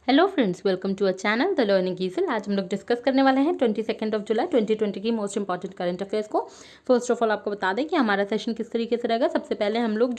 Hello friends, welcome to a channel the learning easel. आज हम लोग डिस्कस करने वाले हैं 22 जुलाई 2020 की मोस्ट इंपॉर्टेंट करंट अफेयर्स को। फर्स्ट ऑफ ऑल आपको बता दें कि हमारा सेशन किस तरीके से रहेगा। सबसे पहले हम लोग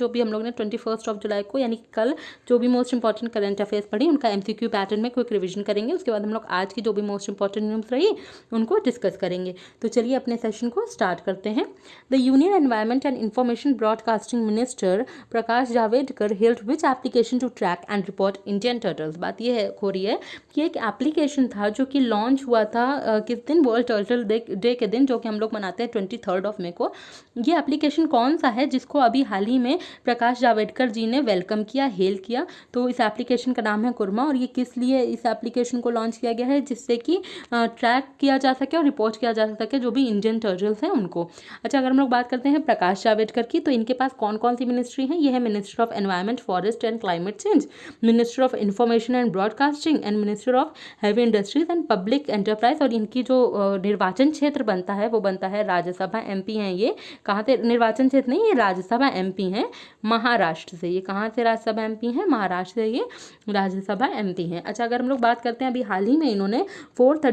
ने 21 जुलाई को यानी कि कल जो भी मोस्ट इंपॉर्टेंट करंट अफेयर्स पढ़ी उनका एमसीक्यू पैटर्न में क्विक रिविजन करेंगे। उसके बाद हम लोग आज की जो भी मोस्ट इंपॉर्टेंट न्यूज़ रही उनको डिस्कस करेंगे। तो चलिए अपने सेशन को स्टार्ट करते हैं। The union environment and information broadcasting minister Prakash Javadekar held which application to track and report Indian turtles. बात यह है हो रही है कि एक एप्लीकेशन था जो कि लॉन्च हुआ था किस दिन, वर्ल्ड टर्टल डे के दिन, जो कि हम लोग मनाते हैं 23 मई को। ये एप्लीकेशन कौन सा है जिसको अभी हाल ही में प्रकाश जावड़ेकर जी ने वेलकम किया, हेल किया। तो इस एप्लीकेशन का नाम है कुरमा। और ये किस लिए इस एप्लीकेशन को लॉन्च किया गया है, जिससे कि ट्रैक किया जा सके और रिपोर्ट किया जा सके जो भी इंडियन टर्टल्स हैं उनको। अच्छा, अगर हम लोग बात करते हैं प्रकाश जावड़ेकर की, तो इनके पास कौन कौन सी मिनिस्ट्री है। ये है minister of environment, forest and climate change, minister of information and broadcasting and minister of heavy industries and public enterprise. और इनकी जो निर्वाचन क्षेत्र बनता है वो बनता है राज्यसभा। एमपी हैं ये। कहाँ से निर्वाचन क्षेत्र नहीं, ये राज्यसभा एमपी हैं महाराष्ट्र से। ये कहाँ से राज्यसभा एमपी हैं, महाराष्ट्र से ये राज्यसभा एमपी हैं। अच्छा, अगर हम लोग बात करते हैं अभी हाल ही में इन्होंने फोर्थ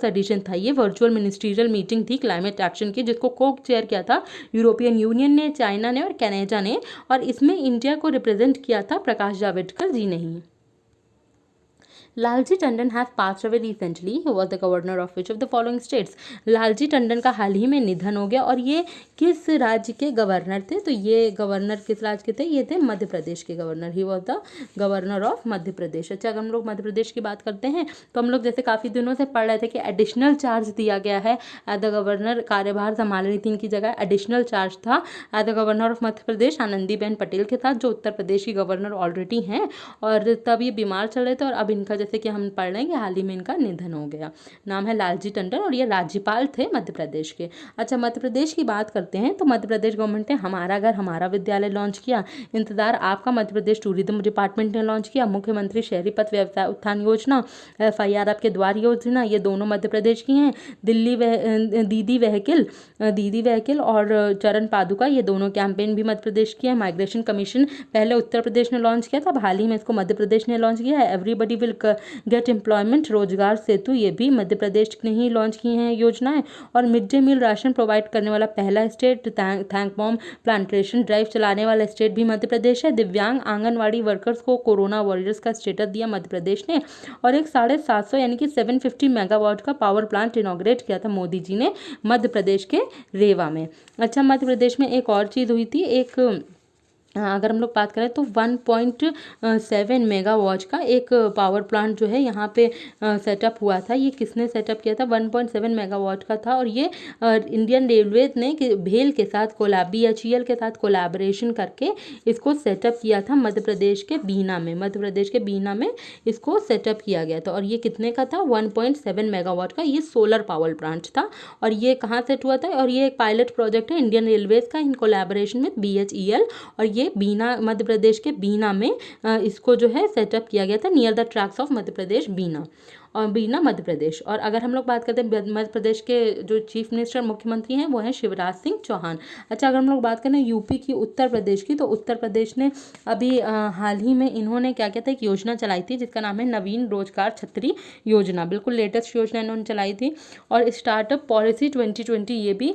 एडिशन था, ये वर्चुअल मिनिस्ट्रियल मीटिंग थी क्लाइमेट एक्शन की, जिसको को चेयर किया था यूरोपियन यूनियन ने, चाइना ने और कनाडा ने। और इसमें इंडिया को रिप्रेजेंट किया था प्रकाश जावड़ेकर जी ने ही। Lalji Tandon has passed away recently. He was the governor of which of the following states. Lalji Tandon का हाल ही में निधन हो गया। और ये किस राज्य के गवर्नर थे, तो ये गवर्नर किस राज्य के थे, ये थे मध्य प्रदेश के गवर्नर। He was the governor of Madhya Pradesh. अच्छा, अगर हम लोग मध्य प्रदेश की बात करते हैं तो हम लोग जैसे काफ़ी दिनों से पढ़ रहे थे कि एडिशनल चार्ज दिया गया है एज द गवर्नर। कार्यभार संभाल रही थी इनकी जगह, एडिशनल चार्ज था as the governor of Madhya प्रदेश आनंदीबेन पटेल के साथ, जो उत्तर प्रदेश की गवर्नर ऑलरेडी हैं। और तब ये बीमार चल रहे थे और अब इनका जैसे कि हम पढ़ रहे हैं कि हाल ही में इनका निधन हो गया। नाम है लालजी टंडन और ये राज्यपाल थे मध्य प्रदेश के। अच्छा, मध्य प्रदेश की बात करते हैं तो मध्य प्रदेश गवर्नमेंट ने हमारा घर हमारा विद्यालय लॉन्च किया। इंतजार आपका मध्य प्रदेश टूरिज्म डिपार्टमेंट ने लॉन्च किया। मुख्यमंत्री शहरी पथ व्यवसाय उत्थान योजना, FIR आपके द्वार योजना, ये दोनों मध्य प्रदेश की हैं। दिल्ली दीदी व्हीकल और चरण पादुका, ये दोनों कैंपेन भी मध्य प्रदेश की है। माइग्रेशन कमीशन पहले उत्तर प्रदेश ने लॉन्च किया था, अब हाल ही में इसको मध्य प्रदेश ने लॉन्च किया है। एवरीबडी विल गेट एम्प्लॉयमेंट, रोजगार सेतु, ये भी मध्य प्रदेश ने ही लॉन्च की हैं योजनाएं। और mid day meal ration provide करने वाला पहला state, thank mom plantation drive चलाने वाला स्टेट भी मध्य प्रदेश है। दिव्यांग आंगनवाड़ी वर्कर्स को कोरोना वॉरियर्स का स्टेटस दिया मध्य प्रदेश ने। और एक 750 यानी कि 750 मेगावाट का पावर प्लांट इनॉग्रेट किया था मोदी जी ने मध्य प्रदेश के रेवा में। अच्छा, मध्य प्रदेश में एक और चीज़ हुई थी, अगर हम लोग बात करें तो 1.7 मेगावाट का एक पावर प्लांट जो है यहाँ पे सेटअप हुआ था। ये किसने सेटअप किया था, 1.7 मेगावाट का था। और ये इंडियन रेलवेज ने भेल के साथ BHEL के साथ कोलैबोरेशन करके इसको सेटअप किया था मध्य प्रदेश के बीना में इसको सेटअप किया गया था। और ये कितने का था, 1.7 मेगावाट का ये सोलर पावर प्लांट था। और ये कहाँ सेट हुआ था, और ये एक पायलट प्रोजेक्ट है इंडियन रेलवेज का इन कोलैबोरेशन में BHEL। और ये बीना, मध्य प्रदेश के बीना में इसको जो है सेटअप किया गया था, near the tracks of Madhya प्रदेश बीना मध्य प्रदेश। और अगर हम लोग बात करते हैं मध्य प्रदेश के जो चीफ मिनिस्टर मुख्यमंत्री हैं वो हैं शिवराज सिंह चौहान। अच्छा, अगर हम लोग बात करें यूपी की, उत्तर प्रदेश की, तो उत्तर प्रदेश ने अभी हाल ही में इन्होंने क्या किया था, एक योजना चलाई थी जिसका नाम है नवीन रोजगार छतरी योजना। बिल्कुल लेटेस्ट योजना इन्होंने चलाई थी। और स्टार्टअप पॉलिसी 2020 ये भी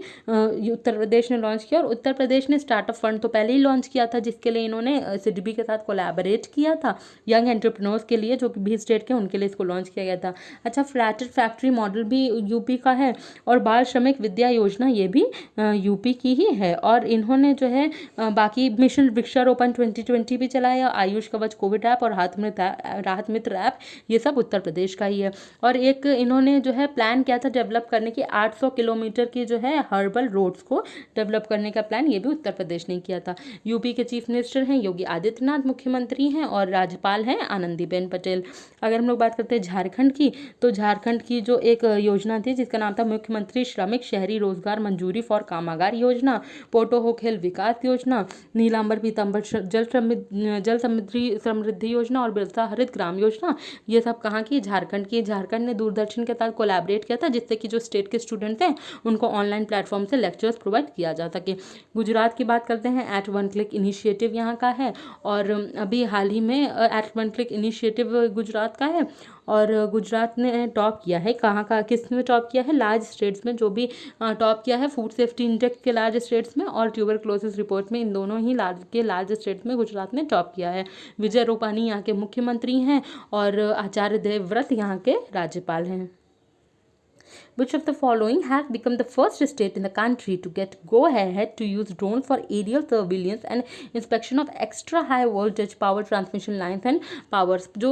उत्तर प्रदेश ने लॉन्च किया। और उत्तर प्रदेश ने स्टार्टअप फंड तो पहले ही लॉन्च किया था, जिसके लिए इन्होंने SIDBI के साथ कोलैबोरेट किया था यंग एंटरप्रेन्योर्स के लिए, जो कि भी स्टेट के उनके लिए इसको लॉन्च किया गया था। अच्छा, फ्लैटेड फैक्ट्री मॉडल भी यूपी का है। और बाल श्रमिक विद्या योजना ये भी यूपी की ही है। और इन्होंने जो है बाकी मिशन वृक्षारोपण 2020 भी चलाया, आयुष कवच कोविड ऐप और राहत मित्र ऐप, ये सब उत्तर प्रदेश का ही है। और एक इन्होंने जो है प्लान किया था डेवलप करने की 800 किलोमीटर की जो है हर्बल रोड्स को डेवलप करने का प्लान, ये भी उत्तर प्रदेश ने किया था। यूपी के चीफ मिनिस्टर हैं योगी आदित्यनाथ, मुख्यमंत्री हैं, और राज्यपाल हैं आनंदीबेन पटेल। अगर हम लोग बात करते हैं झारखंड की, तो झारखंड की जो एक योजना थी जिसका नाम था मुख्यमंत्री श्रमिक शहरी रोजगार मंजूरी फॉर कामगार योजना, पोटोहो खेल विकास योजना, नीलांबर पीतांबर जल समृद्धि योजना और बिरसा हरित ग्राम योजना, ये सब कहाँ की, झारखंड की। झारखंड ने दूरदर्शन के साथ कोलैबोरेट किया था जिससे कि जो स्टेट के स्टूडेंट्स हैं उनको ऑनलाइन प्लेटफॉर्म से लेक्चर्स प्रोवाइड किया जा सके। गुजरात की बात करते हैं, एट वन क्लिक इनिशिएटिव यहाँ का है और अभी हाल ही में at one click initiative Gujarat का है। और गुजरात ने टॉप किया है, कहाँ का, किस में टॉप किया है, लार्ज स्टेट्स में, जो भी टॉप किया है फूड सेफ्टी इंडेक्स के लार्ज स्टेट्स में और ट्यूबरक्लोसिस रिपोर्ट में, इन दोनों ही लार्ज स्टेट्स में गुजरात ने टॉप किया है। विजय रूपानी यहाँ के मुख्यमंत्री हैं और आचार्य देवव्रत यहाँ के राज्यपाल हैं। Which of the following has become the first state in the country to get go-ahead to use drones for aerial surveillance and inspection of extra high voltage power transmission lines and powers? जो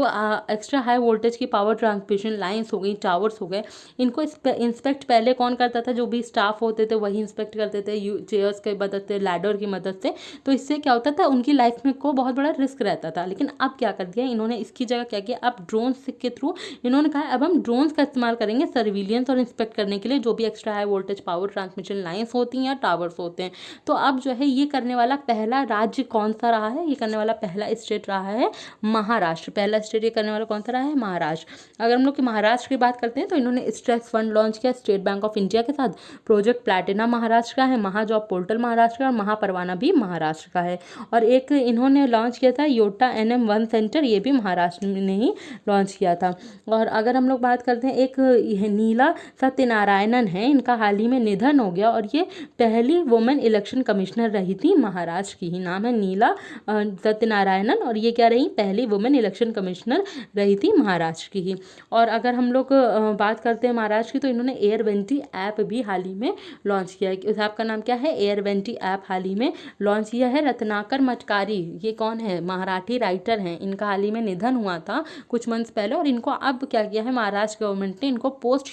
extra high voltage की power transmission lines हो गई, towers हो गए, इनको inspect पहले कौन करता था, जो भी स्टाफ होते थे वही इंस्पेक्ट करते थे चेयर्स की मदद से, लैडर की मदद से। तो इससे क्या होता था, उनकी लाइफ में को बहुत बड़ा रिस्क रहता था। लेकिन अब क्या कर दिया इन्होंने, इसकी जगह क्या किया, अब ड्रोन्स के थ्रू इन्होंने कहा अब हम ड्रोन्स का इस्तेमाल करेंगे सर्विलियंस और इंस्पेक्ट करने के लिए जो भी extra high voltage power transmission lines होती हैं या टावर्स होते हैं। तो अब जो है ये करने वाला पहला राज्य कौन सा रहा है, ये करने वाला पहला स्टेट रहा है महाराष्ट्र। पहला स्टेट ये करने वाला कौन सा रहा है, महाराष्ट्र। अगर हम लोग की महाराष्ट्र की बात करते हैं तो इन्होंने स्ट्रेस फंड लॉन्च किया स्टेट बैंक ऑफ इंडिया के साथ। प्रोजेक्ट प्लैटिना महाराष्ट्र का है, महाजॉब पोर्टल महाराष्ट्र का और महापरवाना भी महाराष्ट्र का है। और एक इन्होंने लॉन्च किया था योटा NM1 सेंटर, ये भी महाराष्ट्र ने ही लॉन्च किया था। और अगर हम लोग बात करते हैं, एक नीला सत्यनारायणन है, इनका हाल ही में निधन हो गया और ये पहली वुमेन इलेक्शन कमिश्नर रही थी, महाराष्ट्र की ही नाम है नीला सत्यनारायणन, और ये क्या रही, पहली वुमेन इलेक्शन कमिश्नर रही थी महाराष्ट्र की ही। और अगर हम लोग बात करते हैं महाराष्ट्र की, तो इन्होंने एयरवेंटी ऐप भी हाल ही में लॉन्च किया है। उस ऐप का नाम क्या है, एयरवेंटी ऐप हाल ही में लॉन्च किया है। रत्नाकर मटकारी, ये कौन है, मराठी राइटर हैं, इनका हाल ही में निधन हुआ था कुछ मंथ्स पहले और इनको अब क्या किया है महाराष्ट्र गवर्नमेंट ने, इनको पोस्ट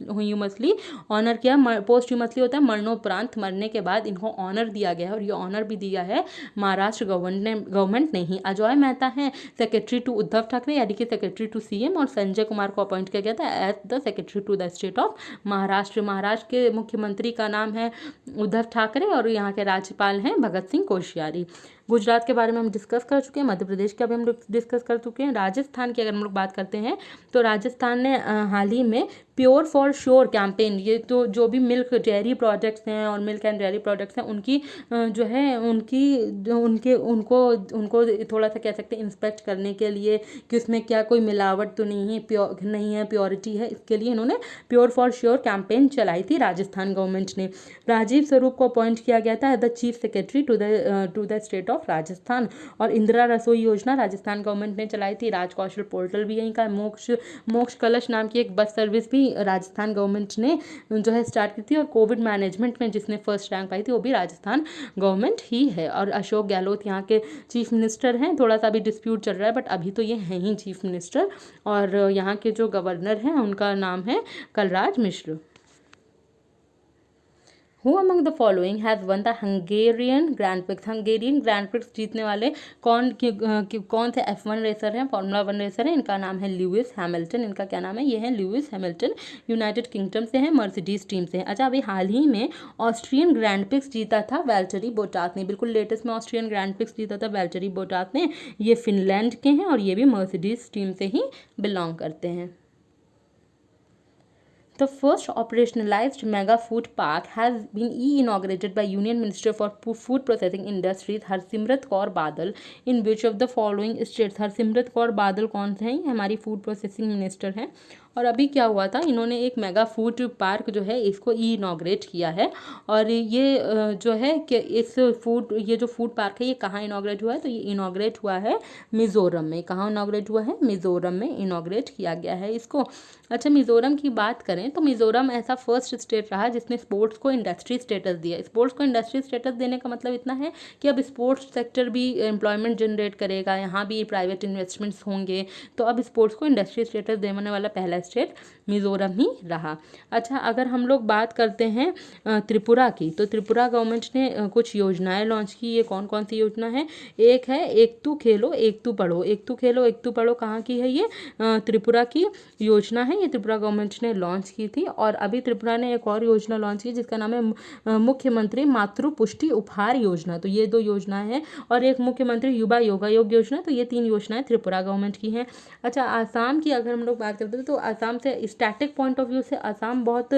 ह्यूमसली ऑनर किया। पोस्ट ह्यूमसली होता है मरणोपरांत, मरने के बाद इनको ऑनर दिया गया है और ये ऑनर भी दिया है महाराष्ट्र गवर्नमेंट ने ही। अजय मेहता हैं सेक्रेटरी टू उद्धव ठाकरे, यानी कि सेक्रेटरी टू CM, और संजय कुमार को अपॉइंट किया गया था as the secretary to the state of Maharashtra. Maharashtra के मुख्यमंत्री का नाम है उद्धव ठाकरे और यहाँ के राज्यपाल हैं भगत सिंह कोश्यारी। गुजरात के बारे में हम डिस्कस कर चुके हैं, मध्य प्रदेश के अभी हम लोग डिस्कस कर चुके हैं। राजस्थान की अगर हम लोग बात करते हैं तो राजस्थान ने हाल ही में प्योर फॉर श्योर कैंपेन, ये तो जो भी मिल्क डेयरी प्रोडक्ट्स हैं और मिल्क एंड डेयरी प्रोडक्ट्स हैं उनकी जो है उनको थोड़ा सा कह सकते हैं इंस्पेक्ट करने के लिए कि उसमें क्या कोई मिलावट तो नहीं है, प्योरिटी है, इसके लिए इन्होंने प्योर फॉर श्योर कैंपेन चलाई थी राजस्थान गवर्नमेंट ने। राजीव स्वरूप को अपॉइंट किया गया था as the chief secretary to the state of Rajasthan. और इंदिरा रसोई योजना राजस्थान गवर्नमेंट ने चलाई थी। राजकौशल पोर्टल भी यहीं का। मोक्ष कलश नाम की एक बस सर्विस भी राजस्थान गवर्नमेंट ने जो है स्टार्ट की थी। और कोविड मैनेजमेंट में जिसने फर्स्ट रैंक पाई थी वो भी राजस्थान गवर्नमेंट ही है। और अशोक गहलोत यहाँ के चीफ मिनिस्टर हैं, थोड़ा सा अभी डिस्प्यूट चल रहा है बट अभी तो ये हैं ही चीफ मिनिस्टर। और यहाँ के जो गवर्नर हैं उनका नाम है Kalraj Mishra. Who among the following has won the Hungarian Grand Prix? Hungarian grand prix जीतने वाले कौन से F1 रेसर हैं, फॉर्मूला 1 रेसर हैं? इनका नाम है लुइस हैमिल्टन। इनका क्या नाम है, ये है लुइस हैमिल्टन, यूनाइटेड किंगडम से हैं, मर्सिडीज टीम से हैं। अच्छा, अभी हाल ही में ऑस्ट्रियन ग्रैंड प्रिक्स जीता था वैल्टरी बोटास ने, बिल्कुल लेटेस्ट में ऑस्ट्रियन ग्रैंड प्रिक्स जीता था वैल्टरी बोटास ने। ये फिनलैंड के हैं और ये भी मर्सिडीज टीम से ही बिलोंग करते हैं। The first operationalized mega food park has been inaugurated by Union Minister for Food Processing Industries Harsimrat Kaur Badal in which of the following states? Harsimrat Kaur Badal कौन से हैं? हमारी फूड प्रोसेसिंग मिनिस्टर हैं। और अभी क्या हुआ था, इन्होंने एक मेगा फूड पार्क जो है इसको इनॉग्रेट किया है। और ये जो है कि ये जो फूड पार्क है ये कहाँ इनॉग्रेट हुआ है, तो ये इनॉग्रेट हुआ है मिज़ोरम में। कहाँ इनॉग्रेट हुआ है, मिज़ोरम में इनॉग्रेट किया गया है इसको। अच्छा, मिज़ोरम की बात करें तो मिज़ोरम ऐसा फर्स्ट स्टेट रहा जिसने स्पोर्ट्स को इंडस्ट्री स्टेटस दिया। स्पोर्ट्स को इंडस्ट्री स्टेटस देने का मतलब इतना है कि अब स्पोर्ट्स सेक्टर भी एम्प्लॉयमेंट जनरेट करेगा, यहाँ भी प्राइवेट इन्वेस्टमेंट्स होंगे, तो अब स्पोर्ट्स को इंडस्ट्री स्टेटस देने वाला पहला स्टेट मिज़ोरम ही रहा। अच्छा, अगर हम लोग बात करते हैं त्रिपुरा की, तो त्रिपुरा गवर्नमेंट ने कुछ योजनाएं लॉन्च की। ये कौन कौन सी योजना है? एक है एक तू खेलो एक तू पढ़ो। एक तू खेलो एक तू पढ़ो कहाँ की है? ये त्रिपुरा की योजना है। ये त्रिपुरा गवर्नमेंट ने लॉन्च की थी। और अभी त्रिपुरा ने एक और योजना लॉन्च की जिसका नाम है मुख्यमंत्री मातृ पुष्टि उपहार योजना। तो ये 2 योजनाएं हैं। और एक मुख्यमंत्री युवा योगायोग योजना। तो ये 3 योजनाएं त्रिपुरा गवर्नमेंट की हैं। अच्छा, आसाम की अगर हम लोग बात करते हैं तो आसाम से स्टैटिक पॉइंट ऑफ व्यू से आसाम बहुत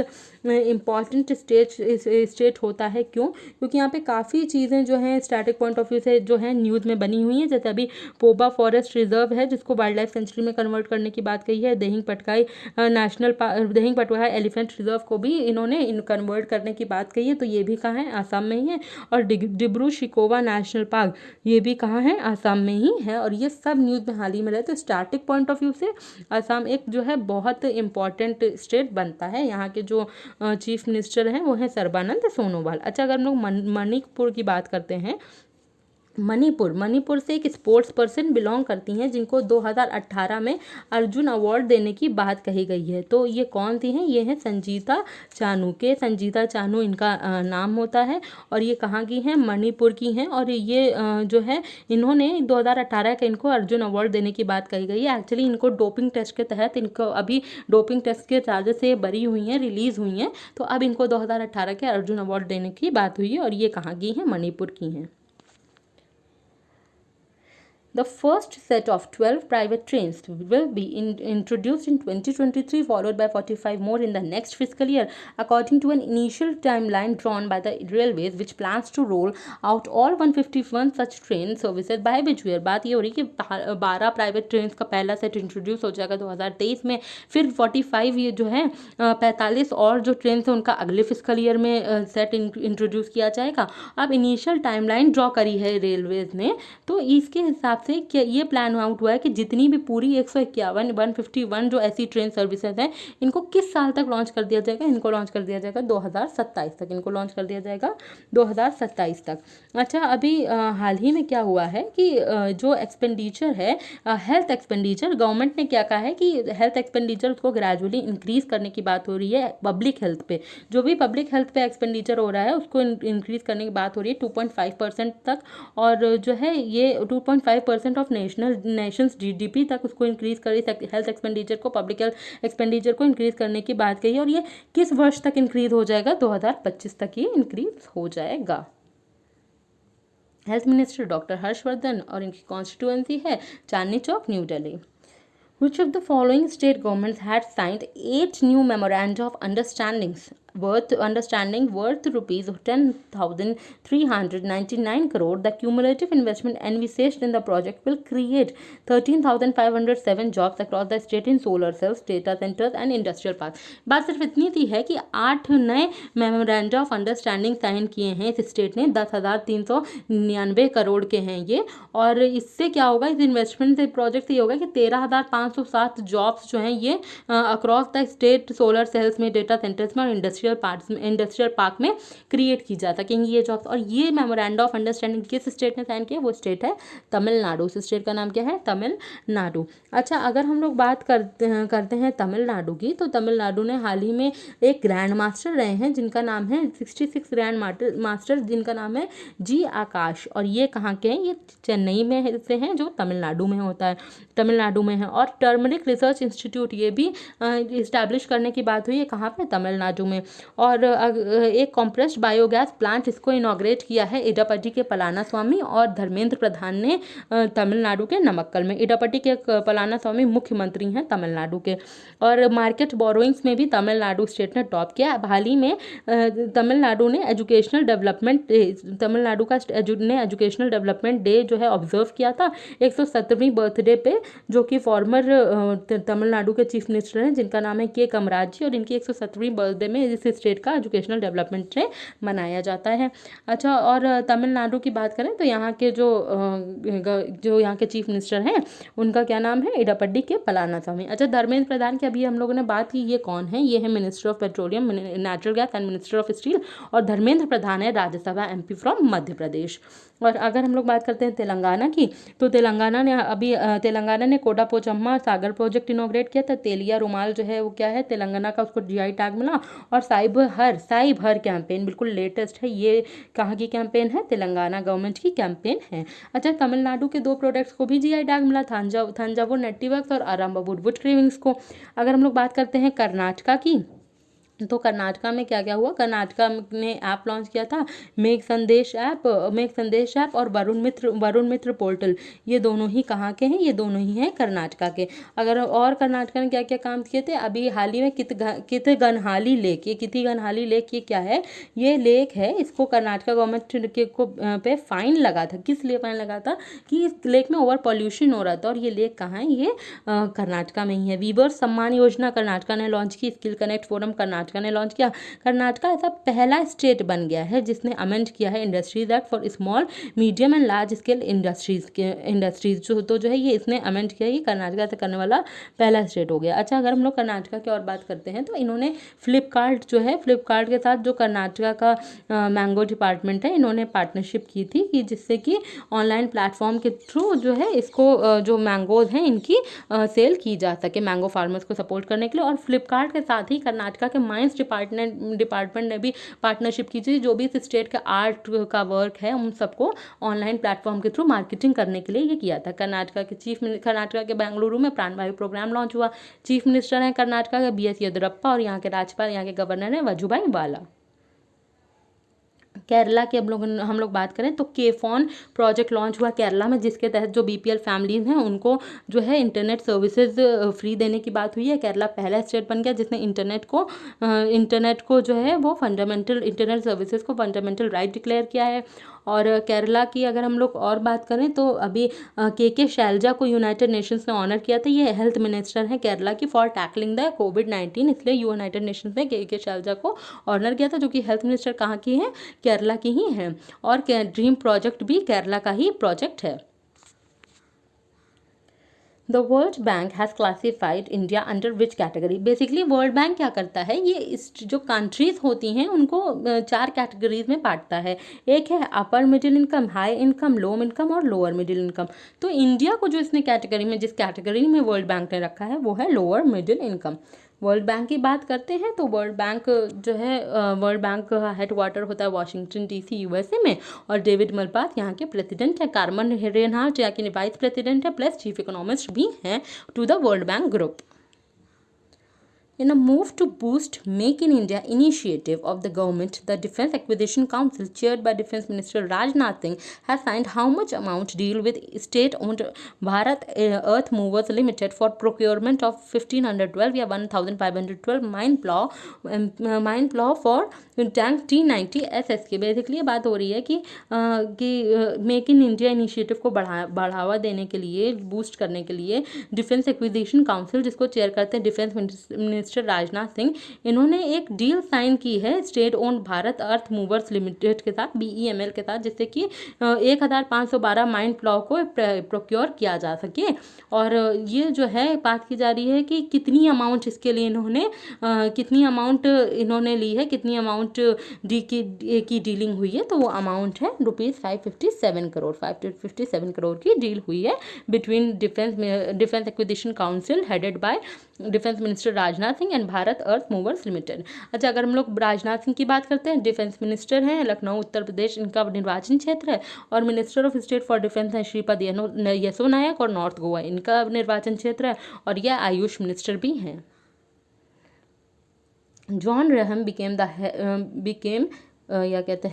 इम्पॉर्टेंट स्टेट होता है। क्यों? क्योंकि यहाँ पे काफ़ी चीज़ें जो हैं स्टैटिक पॉइंट ऑफ व्यू से जो है न्यूज़ में बनी हुई हैं। जैसे अभी पोबा फॉरेस्ट रिजर्व है जिसको वाइल्ड लाइफ सेंचुरी में कन्वर्ट करने की बात कही है। Dihing Patkai national park, Dihing Patkai elephant reserve को भी इन्होंने कन्वर्ट करने की बात कही है। तो ये भी कहाँ है? आसाम में ही है। और डिब्रू शिकोवा नेशनल पार्क, ये भी कहाँ है? आसाम में ही है। और ये सब न्यूज़ में हाल ही में रहे। तो स्टैटिक पॉइंट ऑफ व्यू से आसाम एक जो है बहुत इंपॉर्टेंट स्टेट बनता है। यहाँ के जो चीफ मिनिस्टर हैं वो हैं सर्बानंद सोनोवाल। अच्छा, अगर हम लोग मणिपुर की बात करते हैं, मणिपुर से एक स्पोर्ट्स पर्सन बिलोंग करती हैं जिनको 2018 में अर्जुन अवार्ड देने की बात कही गई है। तो ये कौन सी हैं? ये हैं संजीता चानू। संजीता चानू इनका नाम होता है। और ये कहाँ की हैं? मणिपुर की हैं। और ये जो है इन्होंने 2018 का इनको अर्जुन अवार्ड देने की बात कही गई है। एक्चुअली इनको डोपिंग टेस्ट के तहत इनको अभी डोपिंग टेस्ट के चार्जेस से बरी हुई हैं, रिलीज हुई हैं। तो अब इनको 2018 के अर्जुन अवार्ड देने की बात हुई है। और ये कहाँ की हैं? मणिपुर की हैं। The first set of 12 private trains will be introduced in 2023, followed by 45 more in the next fiscal year, according to an initial timeline drawn by the Railways, which plans to roll out all 151 such train services by which year। बात ये हो रही है कि 12 private train का पहला set introduce हो जाएगा 2023 में। फिर 45 ये जो है 45 और जो ट्रेन है उनका अगले फिस्कल ईयर में सेट इंट्रोड्यूस किया जाएगा। अब इनिशियल टाइमलाइन ड्रॉ करी है रेलवेज ने। तो इसके हिसाब से क्या ये प्लान आउट हुआ है कि जितनी भी पूरी 151 जो ऐसी ट्रेन सर्विसेज हैं इनको किस साल तक लॉन्च कर दिया जाएगा? इनको लॉन्च कर दिया जाएगा 2027 तक। इनको लॉन्च कर दिया जाएगा 2027 तक। अच्छा, अभी हाल ही में क्या हुआ है कि जो एक्सपेंडिचर है हेल्थ एक्सपेंडिचर, गवर्नमेंट ने क्या कहा है कि हेल्थ एक्सपेंडिचर उसको ग्रेजुअली इंक्रीज करने की बात हो रही है। पब्लिक हेल्थ पे जो भी पब्लिक हेल्थ पे एक्सपेंडिचर हो रहा है उसको इंक्रीज करने की बात हो रही है 2.5% तक। और जो है ये 2.5% ऑफ नेशंस GDP तक उसको इंक्रीज करी, हेल्थ एक्सपेंडिचर को, पब्लिक हेल्थ एक्सपेंडिचर को इंक्रीज करने की बात कही है। और ये किस वर्ष तक इंक्रीज हो जाएगा? 2025 तक ये इंक्रीज हो जाएगा। हेल्थ मिनिस्टर डॉक्टर हर्षवर्धन और इनकी कॉन्स्टिट्यूएंसी है Chandni Chowk, New Delhi. Which of the following state governments had signed 8 new memoranda of understanding worth rupees 10,399 crore? The cumulative investment envisaged in the project will create 13,507 jobs across the state in solar cells, data centers and industrial parks। बात सिर्फ इतनी थी है कि 8 नए memoranda of understanding sign किए हैं इस स्टेट ने। 10,399 करोड़ के हैं ये। और इससे क्या होगा? इस इन्वेस्टमेंट से प्रोजेक्ट से ये होगा कि 13,507 जॉब्स जो हैं ये across the state solar cells में, डेटा सेंटर्स में और इंडस्ट्रियल पार्क में क्रिएट की जा सकेंगी ये जॉब्स। और ये मेमोरेंडा ऑफ अंडरस्टैंडिंग किस स्टेट ने साइन किया? वो स्टेट है तमिलनाडु। उस स्टेट का नाम क्या है? तमिलनाडु। अच्छा, अगर हम लोग बात करते हैं तमिलनाडु की, तो तमिलनाडु ने हाल ही में एक ग्रैंड मास्टर रहे हैं जिनका नाम है 66 ग्रैंड मास्टर जिनका नाम है जी आकाश। और ये कहाँ के हैं? ये चेन्नई में से हैं जो तमिलनाडु में होता है, तमिलनाडु में है। और टर्मरिक रिसर्च इंस्टीट्यूट ये भी इस्टेब्लिश करने की बात हुई है कहाँ पे? तमिलनाडु में। और एक कॉम्प्रेस्ड बायोगैस प्लांट इसको इनॉग्रेट किया है इडापट्टी के पलानास्वामी और धर्मेंद्र प्रधान ने तमिलनाडु के नमक्कल में। इडापट्टी के पलानास्वामी मुख्यमंत्री हैं तमिलनाडु के। और मार्केट बोरोइंग्स में भी तमिलनाडु स्टेट ने टॉप किया। हाल ही में तमिलनाडु ने एजुकेशनल डेवलपमेंट डे जो है ऑब्जर्व किया था 170वीं बर्थडे पे, जो कि फॉर्मर तमिलनाडु के चीफ मिनिस्टर हैं जिनका नाम है के कमराज जी। और इनकी 170वीं बर्थडे में इस स्टेट का एजुकेशनल डेवलपमेंट डे मनाया जाता है। अच्छा, और तमिलनाडु की बात करें तो यहाँ के जो यहाँ के चीफ मिनिस्टर हैं उनका क्या नाम है, इडापड्डी के पलानास्वामी। अच्छा, धर्मेंद्र प्रधान की अभी हम लोगों ने बात की, ये कौन है, ये है minister of petroleum, natural gas and minister of steel, और धर्मेंद्र प्रधान है राज्यसभा MP फ्रॉम मध्य प्रदेश। और अगर हम लोग बात करते हैं तेलंगाना की, तो तेलंगाना ने कोडापोचम्मा सागर प्रोजेक्ट इनॉग्रेट किया था। तेलिया रुमाल जो है वो क्या है, तेलंगाना का, उसको GI टैग मिला। और साई भर कैंपेन बिल्कुल लेटेस्ट है, ये कहाँ की कैंपेन है, तेलंगाना गवर्नमेंट की कैंपेन है। अच्छा, तमिलनाडु के 2 प्रोडक्ट्स को भी GI टैग मिला, थंजावुर नेटी वर्क्स और आरंबवुड वुड क्रेविंग्स को। अगर हम लोग बात करते हैं कर्नाटका की, तो कर्नाटका में क्या क्या हुआ, कर्नाटका ने ऐप लॉन्च किया था, मेक संदेश ऐप और वरुण मित्र पोर्टल। ये दोनों ही कहाँ के हैं, ये दोनों ही हैं कर्नाटका के। अगर और कर्नाटका ने क्या क्या काम किए थे, अभी हाल ही में कितगनहाली लेक, ये क्या है, ये लेक है, इसको कर्नाटका गवर्नमेंट के को पे फाइन लगा था। किस लिए फाइन लगा था, कि इस लेक में ओवर पॉल्यूशन हो रहा था। और ये लेक कहाँ है, ये कर्नाटका में ही है। वीवर्स सम्मान योजना कर्नाटका ने लॉन्च की, स्किल कनेक्ट फोरम कर्नाटका ने लॉन्च किया। कर्नाटका ऐसा पहला स्टेट बन गया है जिसने अमेंड किया है industries act for small medium and large scale industries जो है ये इसने अमेंड किया। ये कर्नाटका से करने वाला पहला स्टेट हो गया। अच्छा, अगर हम लोग कर्नाटका की और बात करते हैं तो इन्होंने फ्लिपकार्ट के साथ जो कर्नाटका का मैंगो डिपार्टमेंट है, इन्होंने पार्टनरशिप की थी कि जिससे कि ऑनलाइन प्लेटफॉर्म के थ्रू जो है इसको जो मैंगोज हैं इनकी सेल की जा सके, मैंगो फार्मर्स को सपोर्ट करने के लिए। और फ्लिपकार्ट के साथ ही कर्नाटका के माइंस डिपार्टमेंट ने भी पार्टनरशिप की थी। जो भी इस स्टेट का आर्ट का वर्क है उन सबको ऑनलाइन प्लेटफॉर्म के थ्रू मार्केटिंग करने के लिए ये किया था। कर्नाटका के बेंगलुरु में प्राणवायु प्रोग्राम लॉन्च हुआ। चीफ मिनिस्टर हैं कर्नाटका के BS येदियुरप्पा और यहाँ के राज्यपाल, यहाँ के गवर्नर हैं वजुभाई वाला। केरला की हम लोग बात करें तो केफॉन प्रोजेक्ट लॉन्च हुआ केरला में, जिसके तहत जो BPL फैमिलीज हैं उनको जो है इंटरनेट सर्विसेज फ्री देने की बात हुई है। केरला पहला स्टेट बन गया जिसने इंटरनेट को जो है वो इंटरनेट सर्विसेज को फंडामेंटल राइट डिक्लेयर किया है। और केरला की अगर हम लोग और बात करें तो अभी के शैलजा को यूनाइटेड नेशंस ने ऑनर किया था। ये हेल्थ मिनिस्टर हैं केरला की फॉर टैकलिंग द COVID-19, इसलिए यूनाइटेड नेशंस ने के शैलजा को ऑनर किया था, जो कि हेल्थ मिनिस्टर कहाँ की हैं, केरला की ही हैं। और ड्रीम प्रोजेक्ट भी केरला का ही प्रोजेक्ट है। The world bank has classified India under which category. Basically world bank क्या करता है, ये इस जो कंट्रीज होती हैं उनको 4 कैटेगरीज में बांटता है। एक है upper middle income, high income, low income और लोअर मिडिल इनकम। तो इंडिया को जो इसने जिस कैटेगरी में वर्ल्ड बैंक ने रखा है वो है lower middle income. World bank की बात करते हैं तो वर्ल्ड बैंक का हेडक्वार्टर होता है वॉशिंगटन DC USA में। और डेविड मलपास यहाँ के प्रेसिडेंट है। कार्मन रेनहार्ट यहाँ के वाइस प्रेसिडेंट है, प्लस चीफ इकोनॉमिस्ट भी हैं to the world bank group. In a move to boost Make in India initiative of the government, the Defence Acquisition Council, chaired by Defence Minister Rajnath Singh, has signed how much amount deal with state-owned Bharat Earth Movers Limited for procurement of 1512 या 1512 mine plow for tank T90 SS के। Basically ये बात हो रही है कि make in India initiative को बढ़ावा देने के लिए, बूस्ट करने के लिए डिफेंस एक्विजिशन काउंसिल, जिसको चेयर करते हैं डिफेंस मिनिस्टर राजनाथ सिंह, इन्होंने एक डील साइन की है स्टेट ओन्ड भारत अर्थ मूवर्स लिमिटेड के साथ, BEML के साथ, जिससे कि 1512 माइन प्लॉ को प्रोक्योर किया जा सके। और ये जो है बात की जा रही है कि कितनी अमाउंट इसके लिए कितनी अमाउंट इन्होंने ली है, कितनी अमाउंट की डीलिंग हुई है। तो वो अमाउंट है ₹557 करोड़ की डील हुई है between defence acquisition council headed by defence minister Rajnath Singh and Bharat earth movers limited. अच्छा, अगर हम लोग राजनाथ सिंह की बात करते हैं, डिफेंस मिनिस्टर हैं, लखनऊ उत्तर प्रदेश इनका निर्वाचन क्षेत्र है। और minister of state for defence है श्रीपद यसो नायक, और नॉर्थ गोवा इनका निर्वाचन क्षेत्र है। और यह आयुष मिनिस्टर भी हैं। John Reham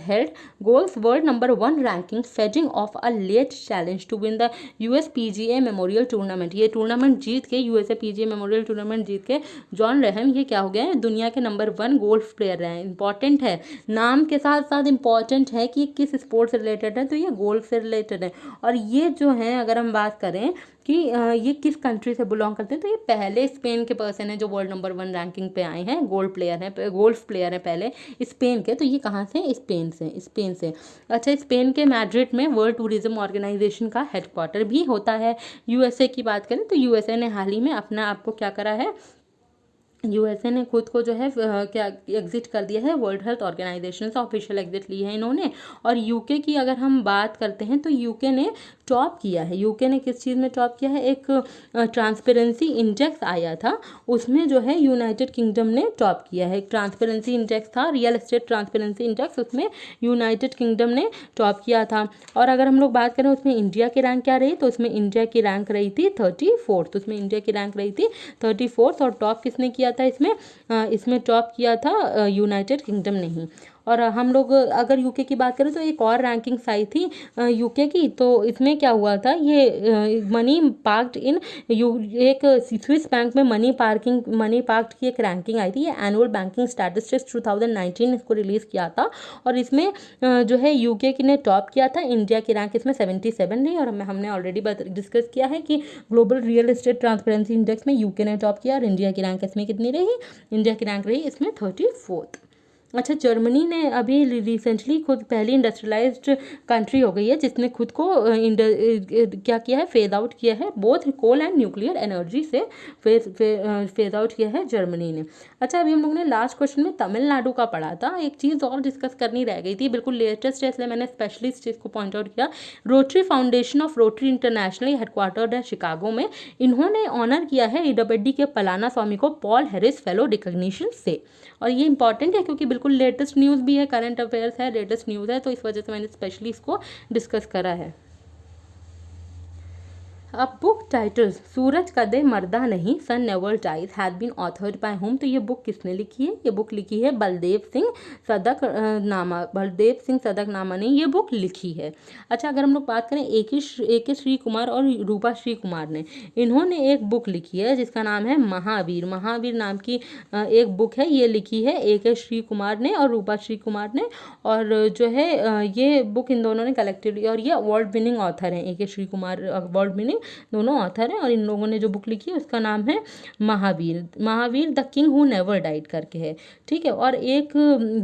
held golf world number 1 ranking, fending off a late challenge to win the US PGA Memorial Tournament। ये टूर्नामेंट जीत के, USA PGA Memorial टूर्नामेंट जीत के जॉन रेहम ये क्या हो गए हैं, दुनिया के नंबर 1 गोल्फ प्लेयर रहे हैं। इंपॉर्टेंट है, नाम के साथ साथ इंपॉर्टेंट है कि किस स्पोर्ट से रिलेटेड है, तो ये गोल्फ से रिलेटेड है। और ये जो है अगर हम बात करें कि ये किस कंट्री से बिलोंग करते हैं, तो ये पहले स्पेन के पर्सन है जो वर्ल्ड नंबर 1 रैंकिंग पे आए हैं, गोल्फ प्लेयर हैं पहले स्पेन के। तो ये कहाँ से, स्पेन से। अच्छा, स्पेन के मैड्रिड में वर्ल्ड टूरिज्म ऑर्गेनाइजेशन का हेडक्वार्टर भी होता है। यूएसए की बात करें तो यूएसए ने हाल ही में अपना आपको क्या करा है, यूएसए ने खुद को जो है क्या एग्जिट कर दिया है, वर्ल्ड हेल्थ ऑर्गेनाइजेशन से ऑफिशियल एग्जिट ली है इन्होंने। और यूके की अगर हम बात करते हैं तो यूके ने टॉप किया है। यूके ने किस चीज़ में टॉप किया है, एक ट्रांसपेरेंसी इंडेक्स आया था, उसमें जो है यूनाइटेड किंगडम ने टॉप किया है। एक ट्रांसपेरेंसी इंडेक्स था, रियल एस्टेट ट्रांसपेरेंसी इंडेक्स, उसमें यूनाइटेड किंगडम ने टॉप किया था। और अगर हम लोग बात करें उसमें इंडिया की रैंक क्या रही, तो उसमें इंडिया की रैंक रही थी 34th, उसमें इंडिया की रैंक रही थी 34th। और टॉप किसने किया था इसमें टॉप किया था यूनाइटेड किंगडम ने ही। और हम लोग अगर यूके की बात करें तो एक और रैंकिंग्स आई थी यूके की, तो इसमें क्या हुआ था, ये मनी पार्क्ड इन एक स्विस बैंक में मनी पार्क्ड की एक रैंकिंग आई थी। ये एनुअल बैंकिंग स्टैटिस्टिक्स 2019 इसको रिलीज़ किया था। और इसमें जो है यूके की ने टॉप किया था, इंडिया की रैंक इसमें 77 रही। और हमने ऑलरेडी डिस्कस किया है कि global real estate transparency index में यूके ने टॉप किया और इंडिया की रैंक इसमें कितनी रही, इंडिया की रैंक रही इसमें 34th। अच्छा, जर्मनी ने अभी रिसेंटली खुद पहली इंडस्ट्रियलाइज्ड कंट्री हो गई है जिसने खुद को क्या किया है, फेज आउट किया है, both coal and nuclear energy से फेज आउट किया है जर्मनी ने। अच्छा, अभी हम लोग ने लास्ट क्वेश्चन में तमिलनाडु का पढ़ा था, एक चीज़ और डिस्कस करनी रह गई थी, बिल्कुल लेटेस्ट है इसलिए मैंने स्पेशली इस चीज़ को पॉइंट आउट किया। Rotary foundation of rotary international headquartered है शिकागो में, इन्होंने ऑनर किया है ईडब्ल्यूडी के पलाना स्वामी को पॉल हैरिस फेलो रिकॉग्निशन से। और ये इंपॉर्टेंट है क्योंकि बिल्कुल लेटेस्ट न्यूज़ भी है, करंट अफेयर्स है, लेटेस्ट न्यूज़ है, तो इस वजह से मैंने स्पेशली इसको डिस्कस करा है। अब book titles, Suraj Kade Marda Nahin, sun never dies, had been authored by होम। तो ये बुक किसने लिखी है, ये बुक लिखी है बलदेव सिंह सदकनामा ने ये बुक लिखी है। अच्छा, अगर हम लोग बात करें ए के श्री कुमार और रूपा श्री कुमार ने, इन्होंने एक बुक लिखी है जिसका नाम है महावीर नाम की एक बुक है, ये लिखी है ए के श्री कुमार ने और रूपा श्री कुमार ने। और जो है ये बुक इन दोनों ने कलेक्टिवली, और ये अवार्ड विनिंग ऑथर हैं, ए के श्री कुमार अवार्ड विनिंग दोनों ऑथर हैं। और इन लोगों ने जो बुक लिखी है उसका नाम है Mahavir the king who never died करके है, ठीक है। और एक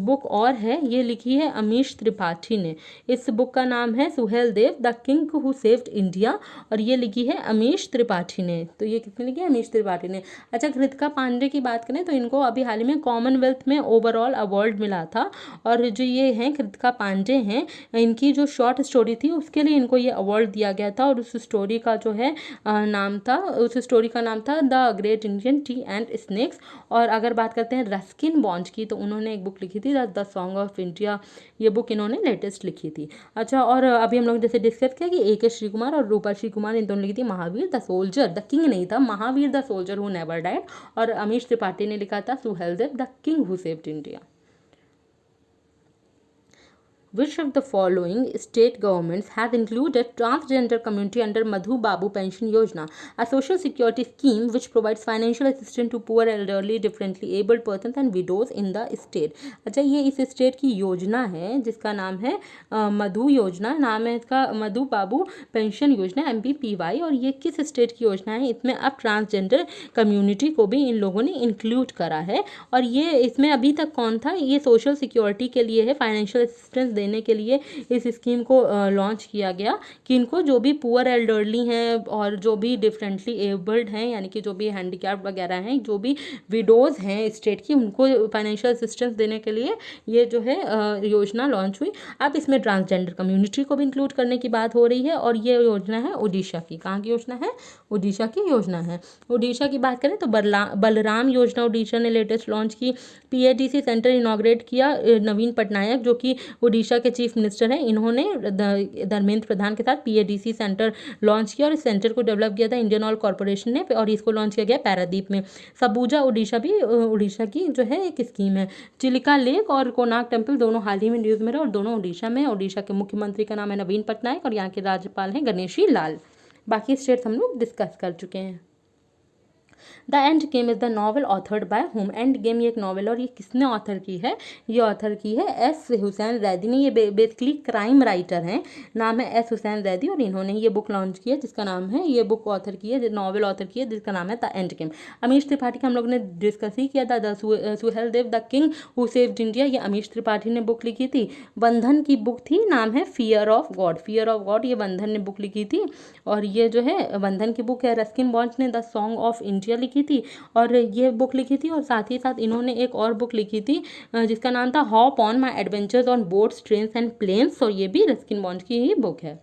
बुक और है, ये लिखी है अमीश त्रिपाठी ने, इस बुक का नाम है Suhel Dev the king who saved India, और ये लिखी है अमीश त्रिपाठी ने। तो ये किसने लिखी है, अमीश त्रिपाठी ने। अच्छा, कृतिका पांडे की बात करें तो इनको अभी हाल ही में कॉमनवेल्थ में ओवरऑल अवार्ड मिला था। और जो ये हैं कृतिका पांडे हैं, इनकी जो शॉर्ट स्टोरी थी उसके लिए इनको ये अवार्ड दिया गया था। और उस स्टोरी का जो है उस स्टोरी का नाम था the great Indian T and snacks. और अगर बात करते हैं रस्किन बॉन्ड की, तो उन्होंने एक बुक लिखी थी द सॉन्ग ऑफ इंडिया, ये बुक इन्होंने लेटेस्ट लिखी थी। अच्छा, और अभी हम लोग जैसे डिस्कस किया कि ए के श्री कुमार और रूपा श्री कुमार इन दोनों लिखी थी Mahavir the soldier, the king नहीं था, Mahavir the soldier who never died. और अमीश त्रिपाठी ने लिखा था Suhel Dev the king who saved India. Which of the following state governments has included transgender community under Madhu Babu Pension Yojana, a social security scheme which provides financial assistance to poor, elderly, differently abled persons and widows in the state? अच्छा, ये इस state की योजना है जिसका नाम है मधु योजना, नाम है इसका मधु बाबू पेंशन योजना MBPY। और ये किस स्टेट की योजना है, इसमें अब ट्रांसजेंडर कम्युनिटी को भी इन लोगों ने इंक्लूड करा है। और ये इसमें अभी तक कौन था, ये सोशल सिक्योरिटी के लिए है, फाइनेंशियल असिस्टेंस देने के लिए इस स्कीम को लॉन्च किया गया कि इनको जो भी पुअर एल्डरली हैं और जो भी डिफरेंटली एबल्ड हैं, यानी कि जो भी हैंडीकैप वगैरह हैं, जो भी विडोज़ हैं स्टेट की, उनको फाइनेंशियल असिस्टेंस देने के लिए ये जो है योजना लॉन्च हुई। अब इसमें ट्रांसजेंडर कम्युनिटी को भी इंक्लूड करने की बात हो रही है। और ये योजना है उड़ीसा की, कहाँ की योजना है, उड़ीसा की योजना है। उड़ीसा की बात करें तो बलराम योजना उड़ीसा ने लेटेस्ट लॉन्च की। PADC सेंटर इनॉग्रेट किया नवीन पटनायक जो कि उड़ीसा के चीफ मिनिस्टर हैं, इन्होंने धर्मेंद्र प्रधान के साथ PADC सेंटर लॉन्च किया। और इस सेंटर को डेवलप किया था इंडियन ऑयल कॉर्पोरेशन ने, और इसको लॉन्च किया गया पैरादीप में। सबूजा उड़ीसा भी उड़ीसा की जो है एक स्कीम है। चिलिका लेक और कोणार्क टेम्पल दोनों हाल ही में न्यूज़ में रहे और दोनों उड़ीसा में। उड़ीसा के मुख्यमंत्री का नाम है नवीन पटनायक और यहाँ के राज्यपाल हैं गणेशी लाल। बाकी स्टेट्स हम लोग डिस्कस कर चुके हैं। The end game is the novel authored by home, end game ये एक नॉवल और ये किसने ऑथर की है, ये ऑथर की है एस हुसैन जैदी ने। ये बेसिकली क्राइम राइटर हैं, नाम है एस हुसैन जैदी, और इन्होंने ये बुक लॉन्च की है जिसका नाम है, ये बुक ऑथर की है, नॉवल ऑथर की है जिसका नाम है the end game. Amish Tripathi का हम लोग ने डिस्कस ही किया था, the Suhel Dev the king who saved India, ये अमीश त्रिपाठी ने बुक लिखी थी। बंधन की बुक थी, नाम है fear of God, fear of God, ये बंधन ने बुक लिखी थी। और ये जो है बंधन की बुक है, रस्किन बॉन्ड ने द सॉन्ग ऑफ इंडिया लिखी थी, और ये बुक लिखी थी। और साथ ही साथ इन्होंने एक और बुक लिखी थी जिसका नाम था hop on my adventures on boats trains and planes, और ये भी रस्किन बॉन्ड की ही बुक है।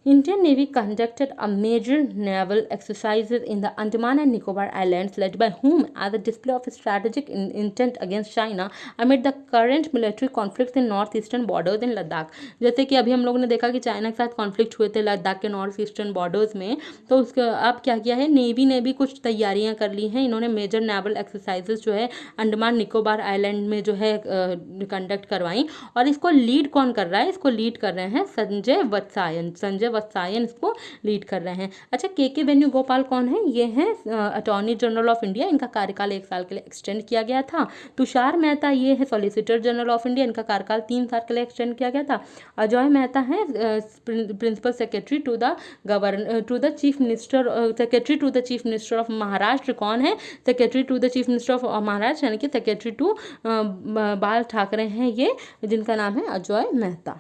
Indian Navy conducted a major naval exercises in the Andaman and Nicobar Islands, led by whom as a display of strategic intent against China amid the current military conflicts in northeastern borders in Ladakh। जैसे कि अभी हम लोगों ने देखा कि China के साथ कॉन्फ्लिक्ट हुए थे लद्दाख के नॉर्थ ईस्टर्न बॉर्डर्स में, तो उसके अब क्या किया है, नेवी ने भी कुछ तैयारियां कर ली हैं। इन्होंने मेजर नेवल एक्सरसाइजेस जो है अंडमान निकोबार आइलैंड में जो है कंडक्ट करवाई, और इसको लीड कौन कर रहा है, इसको लीड कर रहे हैं संजय वत्सायन, संजय वत्सायन इसको लीड कर रहे हैं। अच्छा, के वेणुगोपाल कौन है, ये हैं अटॉर्नी जनरल ऑफ इंडिया, इनका कार्यकाल 1 साल के लिए एक्सटेंड किया गया था। तुषार मेहता ये है सॉलिसिटर जनरल ऑफ इंडिया, इनका कार्यकाल 3 साल के लिए एक्सटेंड किया गया था। अजय मेहता है principal secretary to the chief minister, secretary to the chief minister of Maharashtra, कौन है, secretary to the chief minister of Maharashtra, यानी कि सेक्रेटरी टू बाल ठाकरे हैं ये, जिनका नाम है Ajay Mehta.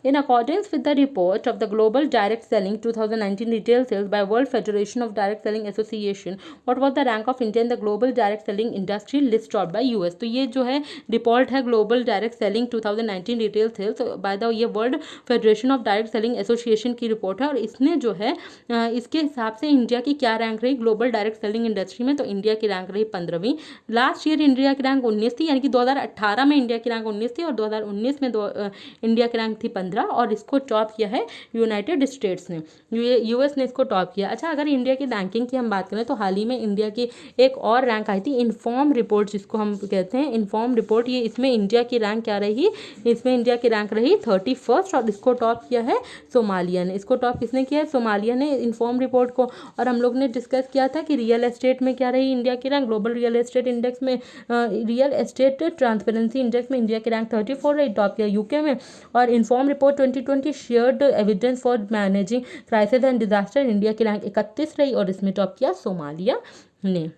In accordance with the report of the Global Direct Selling 2019 Retail Sales by World Federation of Direct Selling Association, what was the rank of India in the Global Direct Selling Industry list out by US? तो ये जो है report है Global Direct Selling 2019 Retail Sales by the ये World Federation of Direct Selling Association की report है, और इसने जो है इसके हिसाब से इंडिया की क्या रैंक रही ग्लोबल डायरेक्ट सेलिंग इंडस्ट्री में, तो इंडिया की रैंक रही 15वीं। लास्ट ईयर इंडिया की रैंक 19 थी, यानी कि 2018 में इंडिया की रैंक 19 थी और 2019 में इंडिया की रैंक थी 15, और इसको टॉप किया है यूनाइटेड स्टेट्स ने, यूएस ने इसको टॉप किया। अच्छा, अगर इंडिया की रैंकिंग की हम बात करें तो हाल ही में इंडिया की एक और रैंक आई थी इन्फॉर्म रिपोर्ट, जिसको हम कहते हैं इन्फॉर्म रिपोर्ट, ये इसमें इंडिया की रैंक क्या रही, इसमें इंडिया की रैंक रही 31st, और इसको टॉप किया है सोमालिया ने। इसको टॉप किसने किया है, सोमालिया ने, इन्फॉर्म रिपोर्ट को। और हम लोग ने डिस्कस किया था कि रियल एस्टेट में क्या रही इंडिया की rank, global real estate index में, रियल एस्टेट ट्रांसपेरेंसी इंडेक्स में इंडिया की रैंक 34 रही, टॉप किया यूके में। और inform report 2020 shared evidence for managing crisis and disaster, India की रैंक 31 रही, और इसमें टॉप किया सोमालिया ने।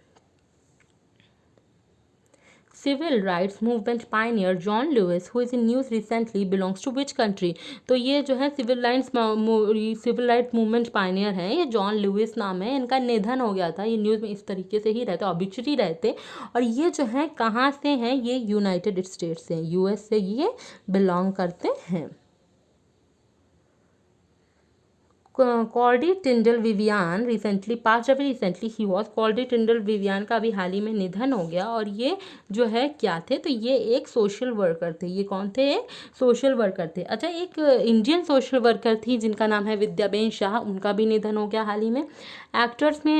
Civil rights movement pioneer John Lewis, who is in news recently, belongs to which country? तो ये जो है सिविल राइट्स मूवमेंट पायनियर हैं, ये जॉन लुइस नाम है, इनका निधन हो गया था। ये न्यूज़ में इस तरीके से ही रहते, ऑबिचुरी रहते, और ये जो है कहाँ से हैं, ये यूनाइटेड स्टेट्स से, यूएस से ये बिलोंग करते हैं। Cordy Tindall Vivian recently passed, अभी recently he was, Cordy Tindall Vivian का अभी हाल ही में निधन हो गया। और ये जो है क्या थे, तो ये एक सोशल वर्कर थे। ये कौन थे, सोशल वर्कर थे। अच्छा, एक इंडियन सोशल वर्कर थी जिनका नाम है विद्याबेन शाह, उनका भी निधन हो गया हाल ही में। एक्टर्स में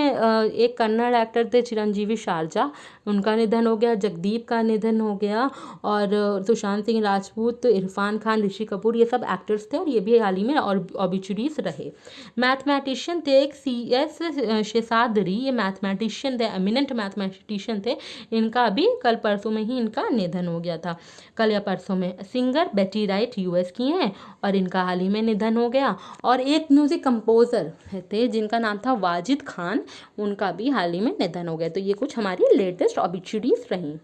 एक कन्नड़ एक्टर थे चिरंजीवी शारजा, उनका निधन हो गया। जगदीप का निधन हो गया, और सुशांत सिंह राजपूत, इरफान खान, ऋषि कपूर, ये सब एक्टर्स थे, और ये भी हाल ही में ऑबिचुरीज रहे। मैथमेटिशियन थे एक CS शेषाद्री, ये मैथमेटिशियन थे, एमिनेंट मैथमेटिशियन थे, इनका अभी कल परसों में ही इनका निधन हो गया था, कल या परसों में। सिंगर बेटी राइट US की हैं, और इनका हाल ही में निधन हो गया। और एक म्यूजिक कंपोजर थे जिनका नाम था वाजिद खान, उनका भी हाल ही में निधन हो गया। तो ये कुछ हमारी लेटेस्ट ऑबिचुरीज रहीं।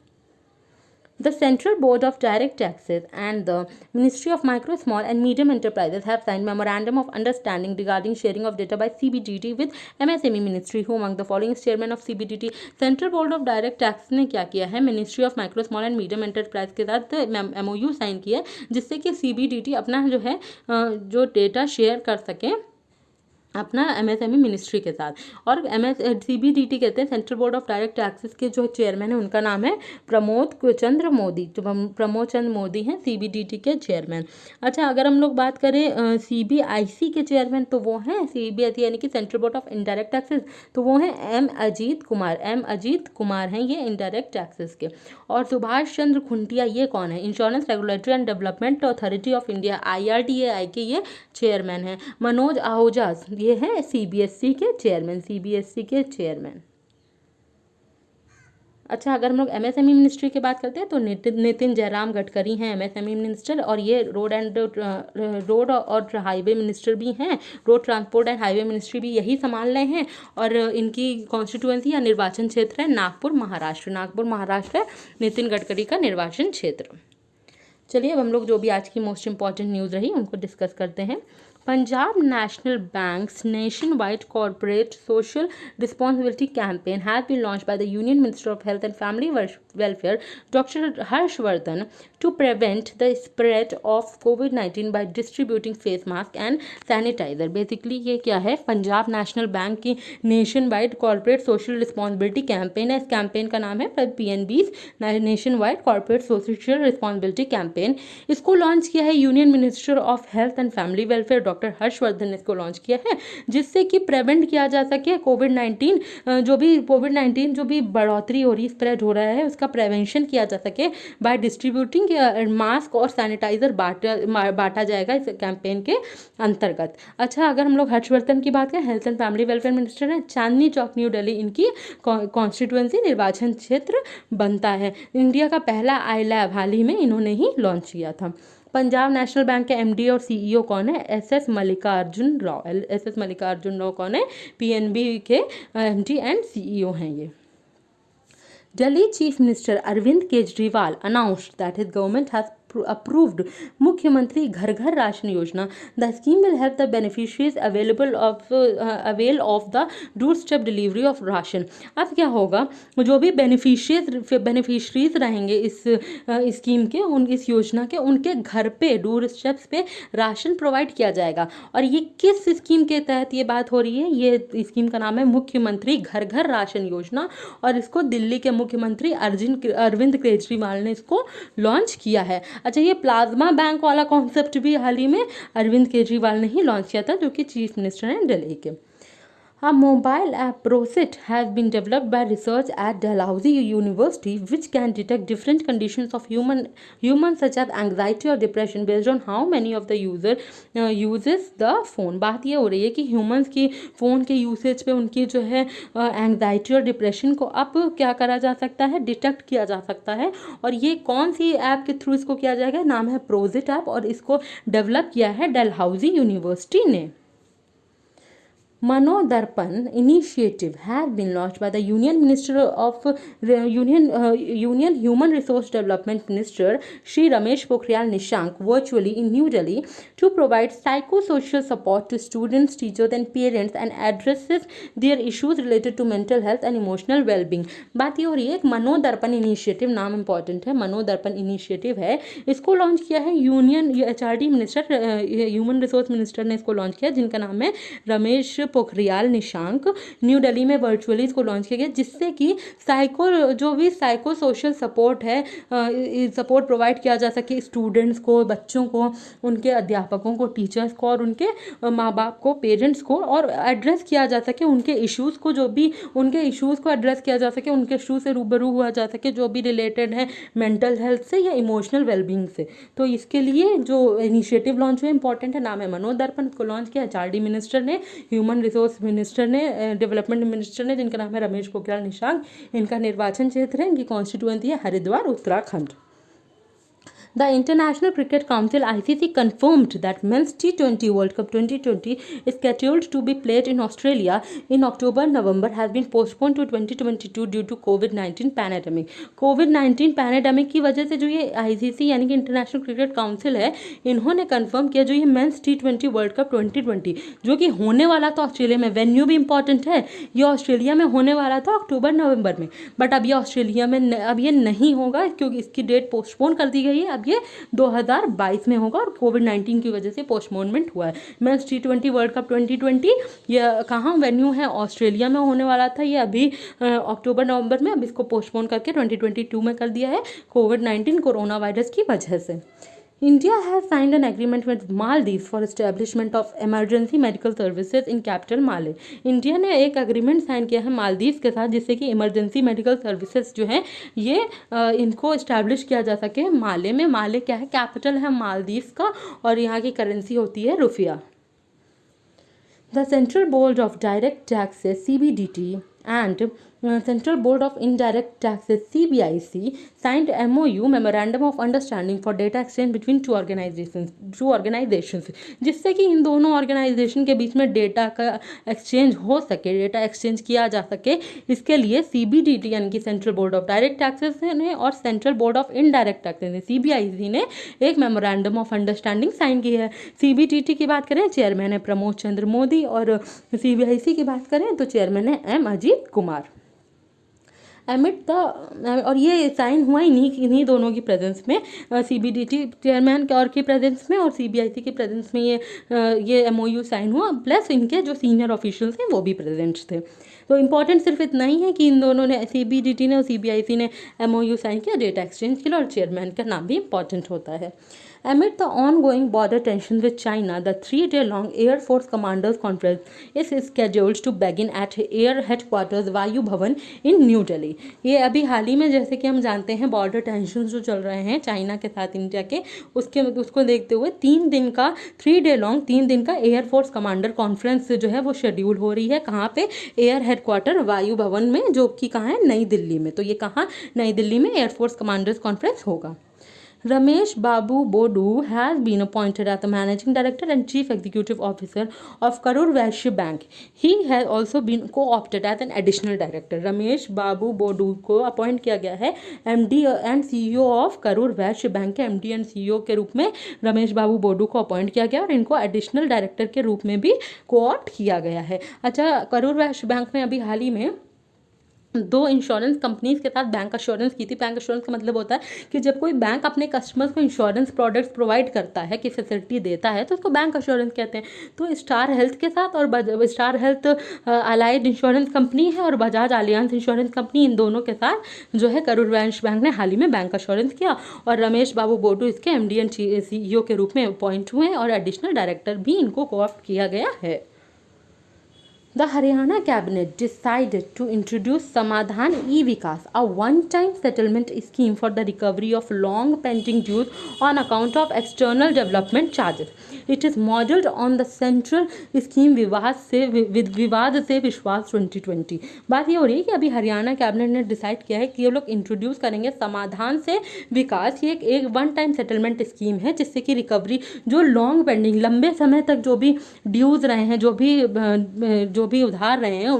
The Central Board of Direct Taxes and the Ministry of Micro, Small and Medium Enterprises have signed Memorandum of Understanding regarding sharing of data by CBDT with MSME Ministry. Who among the following is Chairman of CBDT? Central Board of Direct Taxes ने क्या किया है, Ministry of Micro, Small and Medium Enterprise के साथ MOU sign किया है, जिससे कि CBDT अपना जो है जो डेटा शेयर कर सकें अपना MSME मिनिस्ट्री के साथ। और CBDT कहते हैं, central board of direct taxes के जो चेयरमैन हैं उनका नाम है प्रमोद चंद्र मोदी, जो प्रमोद चंद्र मोदी हैं CBDT के चेयरमैन। अच्छा, अगर हम लोग बात करें CBIC के चेयरमैन, तो वो हैं CBIC यानी कि central board of indirect taxes, तो वो हैं M अजीत कुमार हैं ये इनडायरेक्ट टैक्सेस के। और सुभाष चंद्र खुंटिया, ये कौन है, insurance regulatory and development authority of India IRDAI के ये चेयरमैन हैं। मनोज आहूजा, ये हैं CBSE के चेयरमैन, CBSE के चेयरमैन। अच्छा, अगर हम लोग MSME मिनिस्ट्री की बात करते हैं तो नितिन जयराम गडकरी हैं MSME मिनिस्टर, और ये रोड और हाईवे मिनिस्टर भी हैं, road transport and highway ministry भी यही संभाल रहे हैं। और इनकी कॉन्स्टिट्यूएंसी या निर्वाचन क्षेत्र है नागपुर महाराष्ट्र। नागपुर महाराष्ट्र है नितिन गडकरी का निर्वाचन क्षेत्र। चलिए अब हम लोग जो भी आज की मोस्ट इंपॉर्टेंट न्यूज़ रही उनको डिस्कस करते हैं। Punjab national bank's nationwide corporate social responsibility campaign has been launched by the union minister of health and family welfare doctor Harshvardhan to prevent the spread of COVID-19 by distributing face mask and sanitizer। Basically ये क्या है, Punjab national bank की nation wide corporate social responsibility campaign है। इस campaign का नाम है PNB's nation wide corporate social responsibility campaign. इसको लॉन्च किया है union minister of health and family welfare doctor Harshvardhan ने इसको लॉन्च किया है, जिससे कि प्रिवेंट किया जा सके कोविड-19 जो भी बढ़ोतरी हो रही, स्प्रेड हो रहा है, उसका प्रिवेंशन किया जा सके बाय डिस्ट्रीब्यूटिंग मास्क और सैनिटाइजर बांटा जाएगा इस कैंपेन के अंतर्गत। अच्छा, अगर हम लोग हर्षवर्धन की बात करें, health and family welfare minister है, चांदनी चौक न्यू दिल्ली इनकी कॉन्स्टिट्यूएंसी निर्वाचन क्षेत्र बनता है। इंडिया का पहला आई लैब हाल ही में इन्होंने ही लॉन्च किया था। पंजाब नेशनल बैंक के MD और CEO कौन है? SS मल्लिकार्जुन राव। SS मल्लिकार्जुन राव कौन है? PNB के MD एंड CEO हैं ये। Delhi Chief Minister Arvind Kejriwal announced that his government has approved Mukhyamantri Ghar Ghar Ration Yojana. The scheme will help the beneficiaries avail of the doorstep delivery of ration। अब क्या होगा, जो भी beneficiaries रहेंगे इस scheme के, इस योजना के, उनके घर पे डोर स्टेप्स पे राशन प्रोवाइड किया जाएगा। और ये किस स्कीम के तहत ये बात हो रही है? ये स्कीम का नाम है मुख्यमंत्री घर घर राशन योजना, और इसको दिल्ली के मुख्यमंत्री अरविंद केजरीवाल ने इसको लॉन्च किया है। अच्छा, ये प्लाज्मा बैंक वाला कॉन्सेप्ट भी हाल ही में अरविंद केजरीवाल ने ही लॉन्च किया था, जो कि चीफ मिनिस्टर हैं दिल्ली के। A mobile app Prosit has been developed by research at Dalhousie University, which can detect different conditions of humans such as anxiety or depression based on how many of the user uses the phone। बात ये हो रही है कि humans की phone के usage पे उनकी जो है एंग्जाइटी और डिप्रेशन को अब क्या करा जा सकता है, डिटेक्ट किया जा सकता है। और ये कौन सी ऐप के थ्रू इसको किया जाएगा? नाम है प्रोजिट ऐप, और इसको डेवलप किया है डलहौजी यूनिवर्सिटी ने। Mano-Darpan initiative has been launched by the Union Human Resource Development Minister Shri Ramesh Pokhriyal Nishank virtually in New Delhi to provide psychosocial support to students, teachers and parents and addresses their issues related to mental health and emotional well-being। बात ये हो रही है, एक Manodarpan initiative, नाम important है, Manodarpan initiative है, इसको लॉन्च किया है union HRD minister, human resource minister ने इसको लॉन्च किया, जिनका नाम है रमेश पोखरियाल निशांक। न्यू दिल्ली में वर्चुअली इसको लॉन्च किया गया, जिससे कि जो भी साइको सोशल सपोर्ट है, सपोर्ट प्रोवाइड किया जा सके स्टूडेंट्स को, बच्चों को, उनके अध्यापकों को, टीचर्स को और उनके माँ बाप को, पेरेंट्स को, और एड्रेस किया जा सके उनके इश्यूज़ को, जो भी उनके इश्यूज़ को एड्रेस किया जा सके, उनके इशू से रूबरू हुआ जा सके जो भी रिलेटेड है मेंटल हेल्थ से या इमोशनल वेलबींग से। तो इसके लिए जो इनिशिएटिव लॉन्च हुआ इंपॉर्टेंट है, नाम है मनोदर्पण। इसको लॉन्च किया HRD मिनिस्टर ने, ह्यूमन रिसोर्स मिनिस्टर ने, डेवलपमेंट मिनिस्टर ने, जिनका नाम है रमेश पोखरियाल निशंक। इनका निर्वाचन क्षेत्र है, इनकी कॉन्स्टिट्यूएंसी है Haridwar Uttarakhand. The International Cricket Council (ICC) confirmed that Men's T20 World Cup 2020 is scheduled to be played in Australia in October-November has been postponed to 2022 due to COVID-19 pandemic। COVID-19 pandemic की वजह से जो ये ICC यानी कि international cricket council है, इन्होंने confirm किया जो ये मेंस T20 वर्ल्ड कप 2020 जो कि होने वाला था ऑस्ट्रेलिया में, वेन्यू भी इंपॉर्टेंट है, ये ऑस्ट्रेलिया में होने वाला था अक्टूबर-नवंबर में, बट अब ये ऑस्ट्रेलिया में अब ये नहीं होगा क्योंकि इसकी डेट पोस्टपोन कर दी गई है। ये 2022 में होगा और कोविड-19 की वजह से पोस्टपोनमेंट हुआ है। मेंस T20 वर्ल्ड कप 2020 ये कहाँ वेन्यू है, ऑस्ट्रेलिया में होने वाला था, ये अभी अक्टूबर-नवंबर में, अब इसको पोस्टपोन करके 2022 में कर दिया है कोविड-19 कोरोना वायरस की वजह से। India has signed an agreement with Maldives for establishment of emergency medical services in capital Male। India ने एक एग्रीमेंट साइन किया है मालदीव के साथ, जिससे कि इमरजेंसी मेडिकल सर्विसेज जो है ये इनको इस्टेब्लिश किया जा सके माले में। माले क्या है, कैपिटल है मालदीव का, और यहाँ की करेंसी होती है रुपया। The Central Board of Direct Taxes (CBDT) and Central Board of Indirect Taxes (CBIC) signed MOU (Memorandum of Understanding) for data exchange between two organizations, जिससे कि इन दोनों ऑर्गेनाइजेशन के बीच में डेटा का एक्सचेंज हो सके, डेटा एक्सचेंज किया जा सके। इसके लिए CBDT यानी कि central board of direct taxes ने और central board of indirect taxes ने CBIC ने एक मेमोरेंडम ऑफ अंडरस्टैंडिंग साइन की है। CBDT की बात करें, चेयरमैन है प्रमोद चंद्र मोदी, और CBIC की बात करें तो चेयरमैन है M अजीत कुमार। और ये साइन हुआ इन्हीं दोनों की प्रेजेंस में, CBDT चेयरमैन और की प्रेजेंस में और CBIC की प्रेजेंस में ये MOU साइन हुआ, प्लस इनके जो सीनियर ऑफिशियल्स हैं वो भी प्रेजेंट थे। तो इम्पॉर्टेंट सिर्फ इतना ही है कि इन दोनों ने, CBDT ने और CBIC ने MOU साइन किया डेटा एक्सचेंज के लिए, और चेयरमैन का नाम भी इम्पॉर्टेंट होता है। Amid the ongoing border tensions with China, the 3-day-long Air Force Commanders Conference is scheduled to begin at Air Headquarters वायु भवन in New Delhi। ये अभी हाल ही में, जैसे कि हम जानते हैं, बॉर्डर टेंशन जो चल रहे हैं चाइना के साथ इंडिया के, उसको देखते हुए 3 दिन का एयरफोर्स कमांडर कॉन्फ्रेंस जो है वो शेड्यूल हो रही है। कहाँ पे? एयर हेडक्वार्टर वायु भवन में, जो कि कहाँ है? नई दिल्ली में। तो ये कहाँ? नई दिल्ली में एयरफोर्स कमांडर्स कॉन्फ्रेंस होगा। Ramesh Babu Bodu has been appointed as the Managing Director and Chief Executive Officer of Karur Vysya Bank. He has also been co-opted as an additional director. Ramesh Babu Boddu को अपॉइंट किया गया है MD and CEO of Karur Vysya bank के MD and CEO के रूप में रमेश बाबू बोडू को appoint किया गया, और इनको एडिशनल डायरेक्टर के रूप में भी को-ऑप्ट किया गया है। अच्छा, करूर वैश्य बैंक में अभी हाल ही में 2 इंश्योरेंस कंपनीज के साथ बैंक अश्योरेंस की थी। बैंक अश्योरेंस का मतलब होता है कि जब कोई बैंक अपने कस्टमर्स को इंश्योरेंस प्रोडक्ट्स प्रोवाइड करता है, कि फैसिलिटी देता है, तो उसको बैंक अश्योरेंस कहते हैं। तो स्टार हेल्थ के साथ, और star health allied insurance company है, और बजाज अलियांस इंश्योरेंस कंपनी, इन दोनों के साथ जो है करूर वैश्य बैंक ने हाल ही में बैंक अश्योरेंस किया, और रमेश बाबू बोडू इसके MD एंड CEO के रूप में अपॉइंट हुए हैं, और एडिशनल डायरेक्टर भी इनको को-ऑप्ट किया गया है। The Haryana cabinet decided to introduce Samadhan E-Vikas, a one-time settlement scheme for the recovery of long-pending dues on account of external development charges. It is modelled on the central scheme विवाद से विश्वास 2020। बात ये हो रही है कि अभी हरियाणा कैबिनेट ने डिसाइड किया है कि ये लोग इंट्रोड्यूस करेंगे समाधान से विकास। ये एक वन टाइम सेटलमेंट स्कीम है, जिससे कि रिकवरी, जो लॉन्ग पेंडिंग, लंबे समय तक जो भी ड्यूज रहे हैं, जो भी उधार रहे हैं,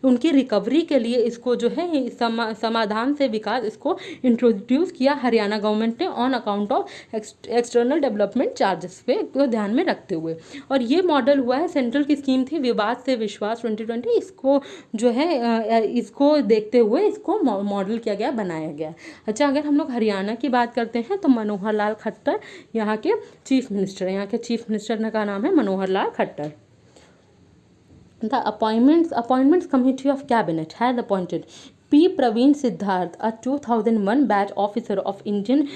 उनकी रिकवरी के लिए इसको जो है समाधान से विकास, इसको इंट्रोड्यूस किया हरियाणा गवर्नमेंट ने on account of external development charges पे को ध्यान में रखते हुए। और ये मॉडल हुआ है, सेंट्रल की स्कीम थी विवाद से विश्वास 2020, इसको जो है इसको देखते हुए इसको मॉडल किया गया, बनाया गया। अच्छा, अगर हम लोग हरियाणा की बात करते हैं तो मनोहर लाल खट्टर यहाँ के चीफ मिनिस्टर हैं। यहाँ के चीफ मिनिस्टर का नाम है Manohar Lal Khattar. The appointments committee of cabinet has appointed P. Praveen Siddharth, a 2001 batch officer of Indian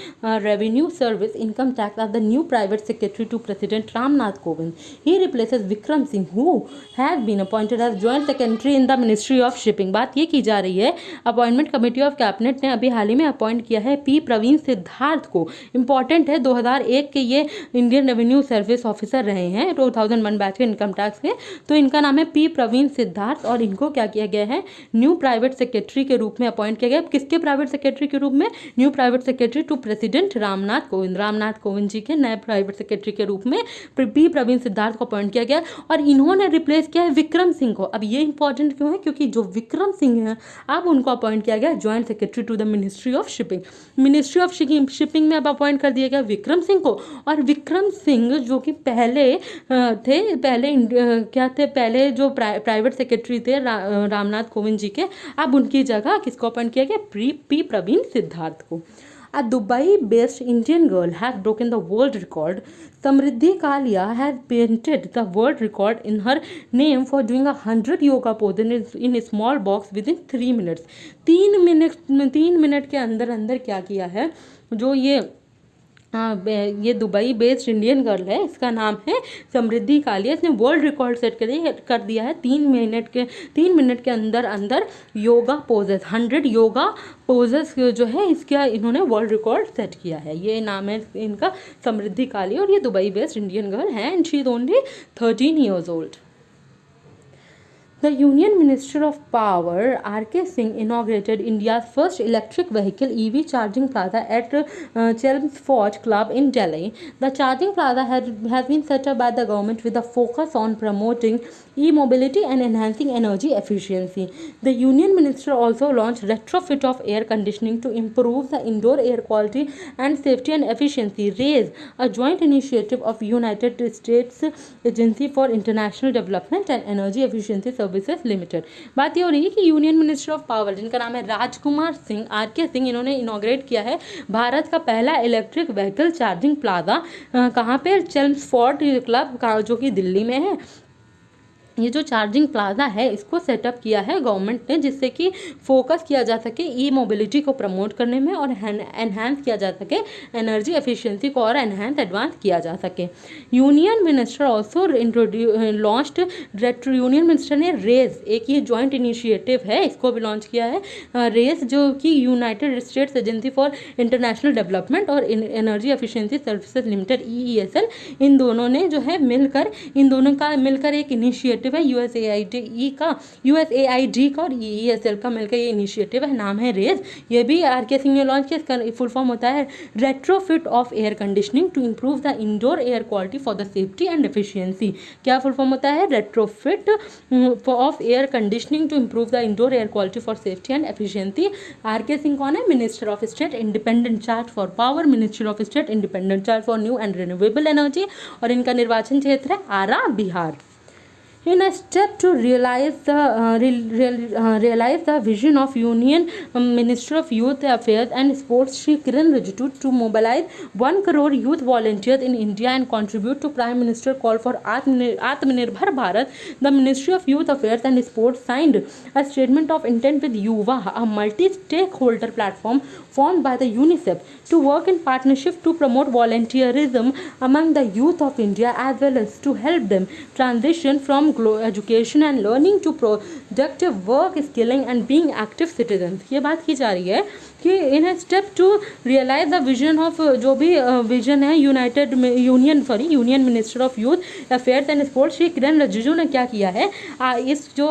Revenue Service Income Tax, as the new private secretary to President Ram Nath Kovind. He replaces Vikram Singh, who has been appointed as joint secretary in the Ministry of Shipping. बात ये की जा रही है, appointment committee of cabinet ने अभी हाल ही में अपॉइंट किया है P. प्रवीण सिद्धार्थ को। इंपॉर्टेंट है, 2001 के ये इंडियन रेवेन्यू सर्विस ऑफिसर रहे हैं, 2001 बैच के इनकम टैक्स के। तो इनका नाम है P. प्रवीण सिद्धार्थ, और इनको क्या किया गया है? न्यू प्राइवेट सेक्रेटरी के रूप में अपॉइंट किया गया। किसके प्राइवेट सेक्रेटरी के रूप में? New private secretary to president Ramnath Kovind ji के नए प्राइवेट सेक्रेटरी के रूप में P. प्रवीण सिद्धार्थ को अपॉइंट किया गया, और इन्होंने रिप्लेस किया है विक्रम सिंह को। अब ये इंपॉर्टेंट क्यों है? क्योंकि जो विक्रम सिंह है, अब उनको अपॉइंट किया गया joint secretary to the ministry of shipping. Ministry of shipping में अब अपॉइंट कर दिया गया विक्रम सिंह को। और विक्रम सिंह जो कि पहले पहले जो प्राइवेट सेक्रेटरी थे रामनाथ कोविंद जी के, अब उनकी जगह किसको अपॉइंट किया गया? P. प्रवीण सिद्धार्थ को। A Dubai-based Indian girl has broken the world record. Samriddhi Kalia has painted the world record in her name for doing 100 yoga poses in a small box within 3 minutes. 3 minute के अंदर क्या किया है? जो ये Dubai based Indian girl है, इसका नाम है समृद्धि कालिया। इसने वर्ल्ड रिकॉर्ड सेट कर दिया है 3 मिनट के अंदर योगा पोजेस, 100 योगा पोजेस जो है इसका इन्होंने वर्ल्ड रिकॉर्ड सेट किया है। ये नाम है इनका समृद्धि कालिया, और ये दुबई बेस्ड इंडियन गर्ल है, and she is only 13 years old। The Union Minister of Power R.K. Singh inaugurated India's first electric vehicle EV charging plaza at Chelmsford Club in Delhi. The charging plaza has been set up by the government with a focus on promoting e-mobility and enhancing energy efficiency. The Union Minister also launched retrofit of air conditioning to improve the indoor air quality and safety and efficiency. RAISE, a joint initiative of United States Agency for International Development and Energy Efficiency Services Limited. बात ये हो रही है कि union minister of power, जिनका नाम है Rajkumar Singh, R.K. Singh, इन्होंने इनॉग्रेट किया है भारत का पहला इलेक्ट्रिक व्हीकल चार्जिंग प्लाजा। कहाँ पे? चेल्मस्फोर्ड क्लब, जो कि दिल्ली में है। ये जो चार्जिंग प्लाजा है इसको सेटअप किया है गवर्नमेंट ने, जिससे कि फोकस किया जा सके ई मोबिलिटी को प्रमोट करने में और एनहांस किया जा सके एनर्जी एफिशिएंसी को, और एडवांस किया जा सके। Union minister also launched union minister ने रेज, एक ये जॉइंट इनिशिएटिव है, इसको भी लॉन्च किया है। रेज जो कि United States agency for international development और energy efficiency services limited EESL, इन दोनों ने जो है मिलकर एक इनिशिएटिव है USAID का और EESL का मिलकर ये इनिशिएटिव है, नाम है रेज। ये भी R.K. सिंह ने लॉन्च किया। इसका फुल फॉर्म होता है retrofit of air conditioning to improve the indoor air quality for the safety and efficiency. क्या फुल फॉर्म होता है? Retrofit of air conditioning to improve the indoor air quality for safety and efficiency. R.K. Singh कौन है? Minister of state independent charge for power, minister of state independent charge for new and renewable energy, और इनका निर्वाचन क्षेत्र है आरा, Bihar. In a step to realize the vision of Union Minister of Youth Affairs and Sports Shri Kiran Rijiju to mobilize 1 crore youth volunteers in India and contribute to Prime Minister call for Atmanirbhar Bharat, the Ministry of Youth Affairs and Sports signed a statement of intent with Yuva, a multi-stakeholder platform formed by the UNICEF to work in partnership to promote volunteerism among the youth of India, as well as to help them transition from education and learning to productive work, skilling and being active citizens। ये बात की जा रही है कि in a step to realise the vision of, जो भी vision है union minister of youth affairs and sports Shri Kiren Rijiju ने क्या किया है, इस जो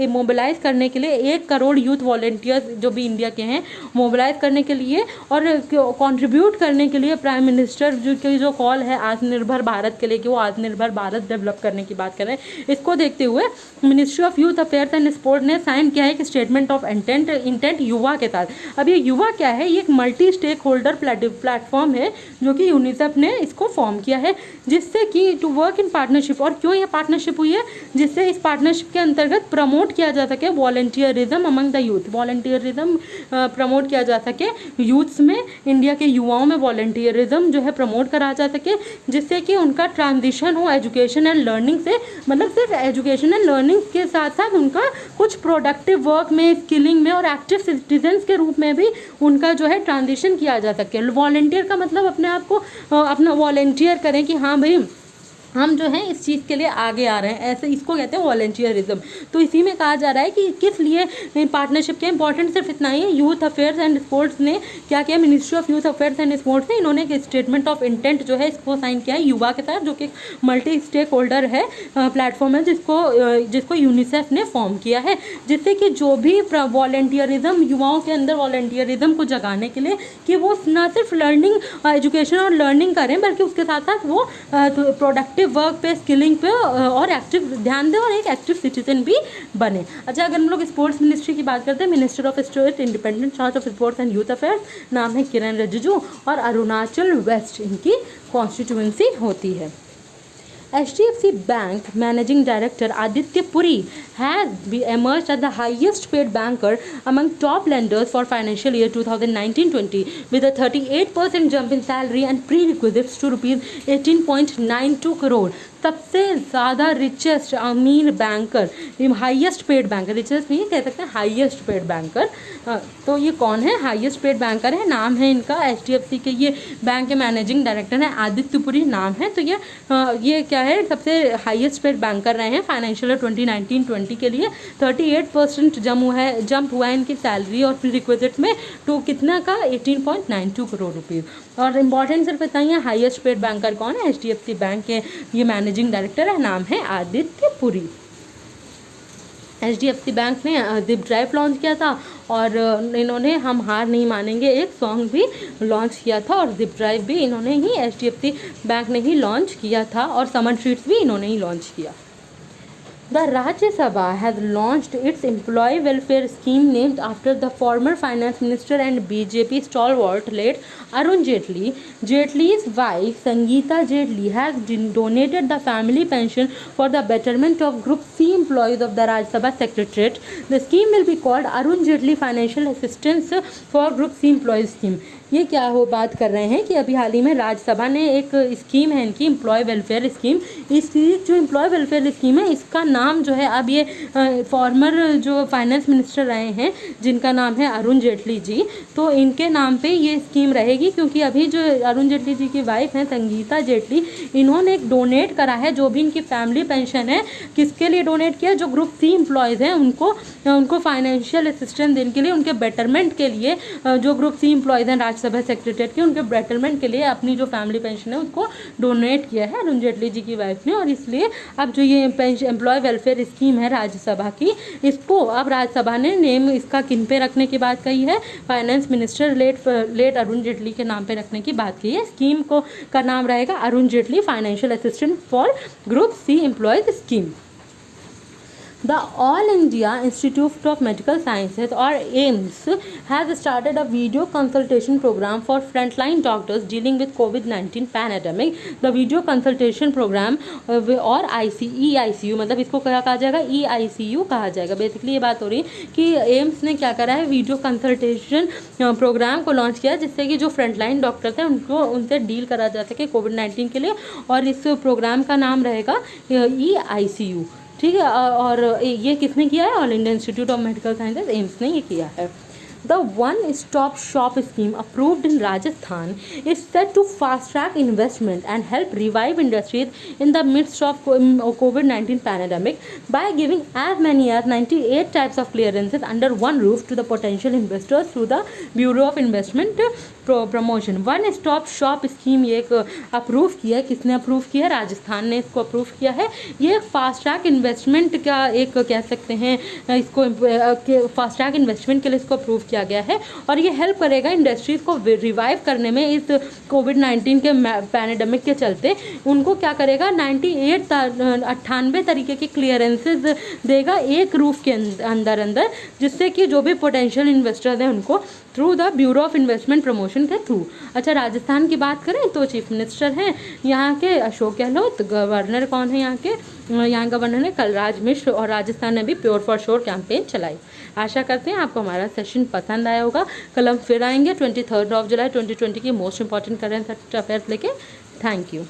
मोबिलाइज करने के लिए 1 करोड़ यूथ वॉलेंटियर्स जो भी इंडिया के हैं मोबिलाइज करने के लिए और कंट्रीब्यूट करने के लिए प्राइम मिनिस्टर की जो कॉल है आत्मनिर्भर भारत के लिए, कि वो आत्मनिर्भर भारत डेवलप करने की बात कर रहे हैं। इसको देखते हुए ministry of youth affairs and sport ने साइन किया है कि स्टेटमेंट ऑफ इंटेंट युवा के साथ। अब ये युवा क्या है? ये एक मल्टी स्टेक होल्डर प्लेटफॉर्म है जो कि यूनिसेफ ने इसको फॉर्म किया है, जिससे कि टू वर्क इन पार्टनरशिप। और क्यों ये पार्टनरशिप हुई है? जिससे इस पार्टनरशिप के अंतर्गत प्रमोट किया जा सके volunteerism among the youth, volunteerism promote किया जा सके यूथ्स में, इंडिया के युवाओं में वॉलंटियरिज्म जो है प्रमोट करा जा सके, जिससे कि उनका ट्रांजिशन हो एजुकेशन एंड लर्निंग से, मतलब सिर्फ एजुकेशन एंड लर्निंग के साथ साथ उनका कुछ प्रोडक्टिव वर्क में, स्किलिंग में और एक्टिव सिटीजन्स के रूप में भी उनका जो है ट्रांजिशन किया जा सके। वॉलंटियर का मतलब अपने आप को अपना वॉलंटियर करें कि हाँ भाई हम जो हैं इस चीज़ के लिए आगे आ रहे हैं, ऐसे इसको कहते हैं वॉलंटियरिज्म। तो इसी में कहा जा रहा है कि किस लिए पार्टनरशिप के इंपॉर्टेंट सिर्फ इतना ही है। यूथ अफेयर्स एंड स्पोर्ट्स ने क्या किया, ministry of youth affairs and sports ने इन्होंने एक स्टेटमेंट ऑफ इंटेंट जो है इसको साइन किया है युवा के साथ, जो कि मल्टी स्टेक होल्डर है प्लेटफॉर्म है जिसको यूनिसेफ ने फॉर्म किया है, जिससे कि जो भी वॉलंटियरिज्म युवाओं के अंदर वॉलंटियरिज्म को जगाने के लिए कि वो ना सिर्फ लर्निंग एजुकेशन और लर्निंग करें, बल्कि उसके साथ साथ वो प्रोडक्टिव वर्क पे, स्किलिंग पे और एक्टिव ध्यान दें और एक एक्टिव सिटीजन भी बने। अच्छा, अगर हम लोग स्पोर्ट्स मिनिस्ट्री की बात करते हैं, minister of state independent charge of sports and youth affairs, नाम है किरण रिजिजू, और अरुणाचल वेस्ट इनकी कॉन्स्टिट्यूएंसी होती है। HDFC Bank Managing Director Aditya Puri has emerged as the highest paid banker among top lenders for financial year 2019-20 with a 38% jump in salary and prerequisites to rupees 18.92 crore। सबसे ज़्यादा richest अमीर banker, highest paid banker, richest नहीं कह सकते, highest paid banker. तो ये कौन है? हाईएस्ट पेड बैंकर है, नाम है इनका HDFC के ये बैंक के मैनेजिंग डायरेक्टर है आदित्य पुरी नाम है। तो ये क्या है, सबसे हाईएस्ट पेड बैंकर रहे हैं फाइनेंशियल ईयर 2019-20 के लिए। 38% जंप हुआ है इनकी सैलरी और प्रीरिक्विजिट में, तो कितना का 18.92 करोड़ रुपीज़। और इम्पॉर्टेंट सिर्फ इतना ही है, हाईएस्ट पेड बैंकर कौन है? HDFC बैंक के ये मैनेजिंग डायरेक्टर है, नाम है आदित्य पुरी। HDFC बैंक ने जिप ड्राइव लॉन्च किया था और इन्होंने हम हार नहीं मानेंगे एक सॉन्ग भी लॉन्च किया था और जिप ड्राइव भी इन्होंने ही HDFC बैंक ने ही लॉन्च किया था और समन ट्वीट्स भी इन्होंने ही लॉन्च किया। The Rajya Sabha has launched its employee welfare scheme named after the former finance minister and BJP stalwart late Arun Jaitley. Jaitley's wife Sangeeta Jaitley has donated the family pension for the betterment of Group C employees of the Rajya Sabha Secretariat. The scheme will be called Arun Jaitley Financial Assistance for Group C Employees Scheme. ये क्या हो बात कर रहे हैं कि अभी हाल ही में राज्यसभा ने एक स्कीम है इनकी एम्प्लॉय वेलफेयर स्कीम। इसकी जो एम्प्लॉय वेलफेयर स्कीम है इसका नाम जो है अब ये फॉर्मर जो फाइनेंस मिनिस्टर रहे हैं जिनका नाम है अरुण जेटली जी, तो इनके नाम पे ये स्कीम रहेगी क्योंकि अभी जो अरुण जेटली जी की वाइफ हैं संगीता जेटली, इन्होंने एक डोनेट करा है जो भी इनकी फैमिली पेंशन है, किसके लिए डोनेट किया, जो ग्रुप सी एम्प्लॉयज़ हैं उनको फाइनेंशियल असिस्टेंस देने के लिए, उनके बेटरमेंट के लिए, जो ग्रुप सी एम्प्लॉयज़ हैं राज्यसभा सेक्रेटरीट के, उनके बेटरमेंट के लिए अपनी जो फैमिली पेंशन है उसको डोनेट किया है अरुण जेटली जी की वाइफ ने। और इसलिए अब जो ये एम्प्लॉय वेलफेयर स्कीम है राज्यसभा की, इसको अब राज्यसभा ने नेम इसका किन पे रखने की बात कही है, finance minister late Arun Jaitley के नाम पे रखने की बात की है। स्कीम का नाम रहेगा Arun Jaitley financial assistant for group C employees scheme. The All India Institute of Medical Sciences or AIIMS has started a video consultation program for frontline doctors dealing with COVID-19 pandemic. The video consultation program और EICU मतलब इसको क्या कहा जाएगा, EICU कहा जाएगा। Basically ये बात हो रही है कि एम्स ने क्या करा है, वीडियो कंसल्टेशन प्रोग्राम को लॉन्च किया जिससे कि जो फ्रंटलाइन डॉक्टर थे उनसे डील करा जा सके कोविड-19 के लिए, और इस प्रोग्राम का नाम रहेगा EICU। ठीक है, और ये किसने किया है, all India institute of medical sciences AIIMS ने ये किया है। The one-stop shop scheme approved in Rajasthan is set to fast-track investment and help revive industries in the midst of COVID-19 pandemic by giving as many as 98 types of clearances under one roof to the potential investors through the Bureau of Investment promotion. One stop shop scheme ये एक approve किया है, किसने approve किया है, राजस्थान ने इसको approve किया है। ये फास्ट ट्रैक इन्वेस्टमेंट का एक कह सकते हैं इसको, फास्ट ट्रैक इन्वेस्टमेंट के लिए इसको अप्रूव किया गया है और ये हेल्प करेगा इंडस्ट्रीज़ को रिवाइव करने में। इस कोविड-19 के पैंडेमिक के चलते उनको क्या करेगा, 98 तरीके के क्लियरेंसेज देगा एक रूफ के अंदर, जिससे कि जो भी पोटेंशियल इन्वेस्टर्स हैं उनको through the bureau of investment promotion के थ्रू। अच्छा, राजस्थान की बात करें तो चीफ मिनिस्टर हैं यहाँ के अशोक गहलोत, गवर्नर कौन है यहाँ के, यहाँ गवर्नर है कलराज मिश्र, और राजस्थान ने भी प्योर फॉर श्योर कैंपेन चलाई। आशा करते हैं आपको हमारा सेशन पसंद आया होगा। कल हम फिर आएंगे 23 जुलाई 2020 की मोस्ट इंपॉर्टेंट करेंट अफेयर्स लेके। Thank you.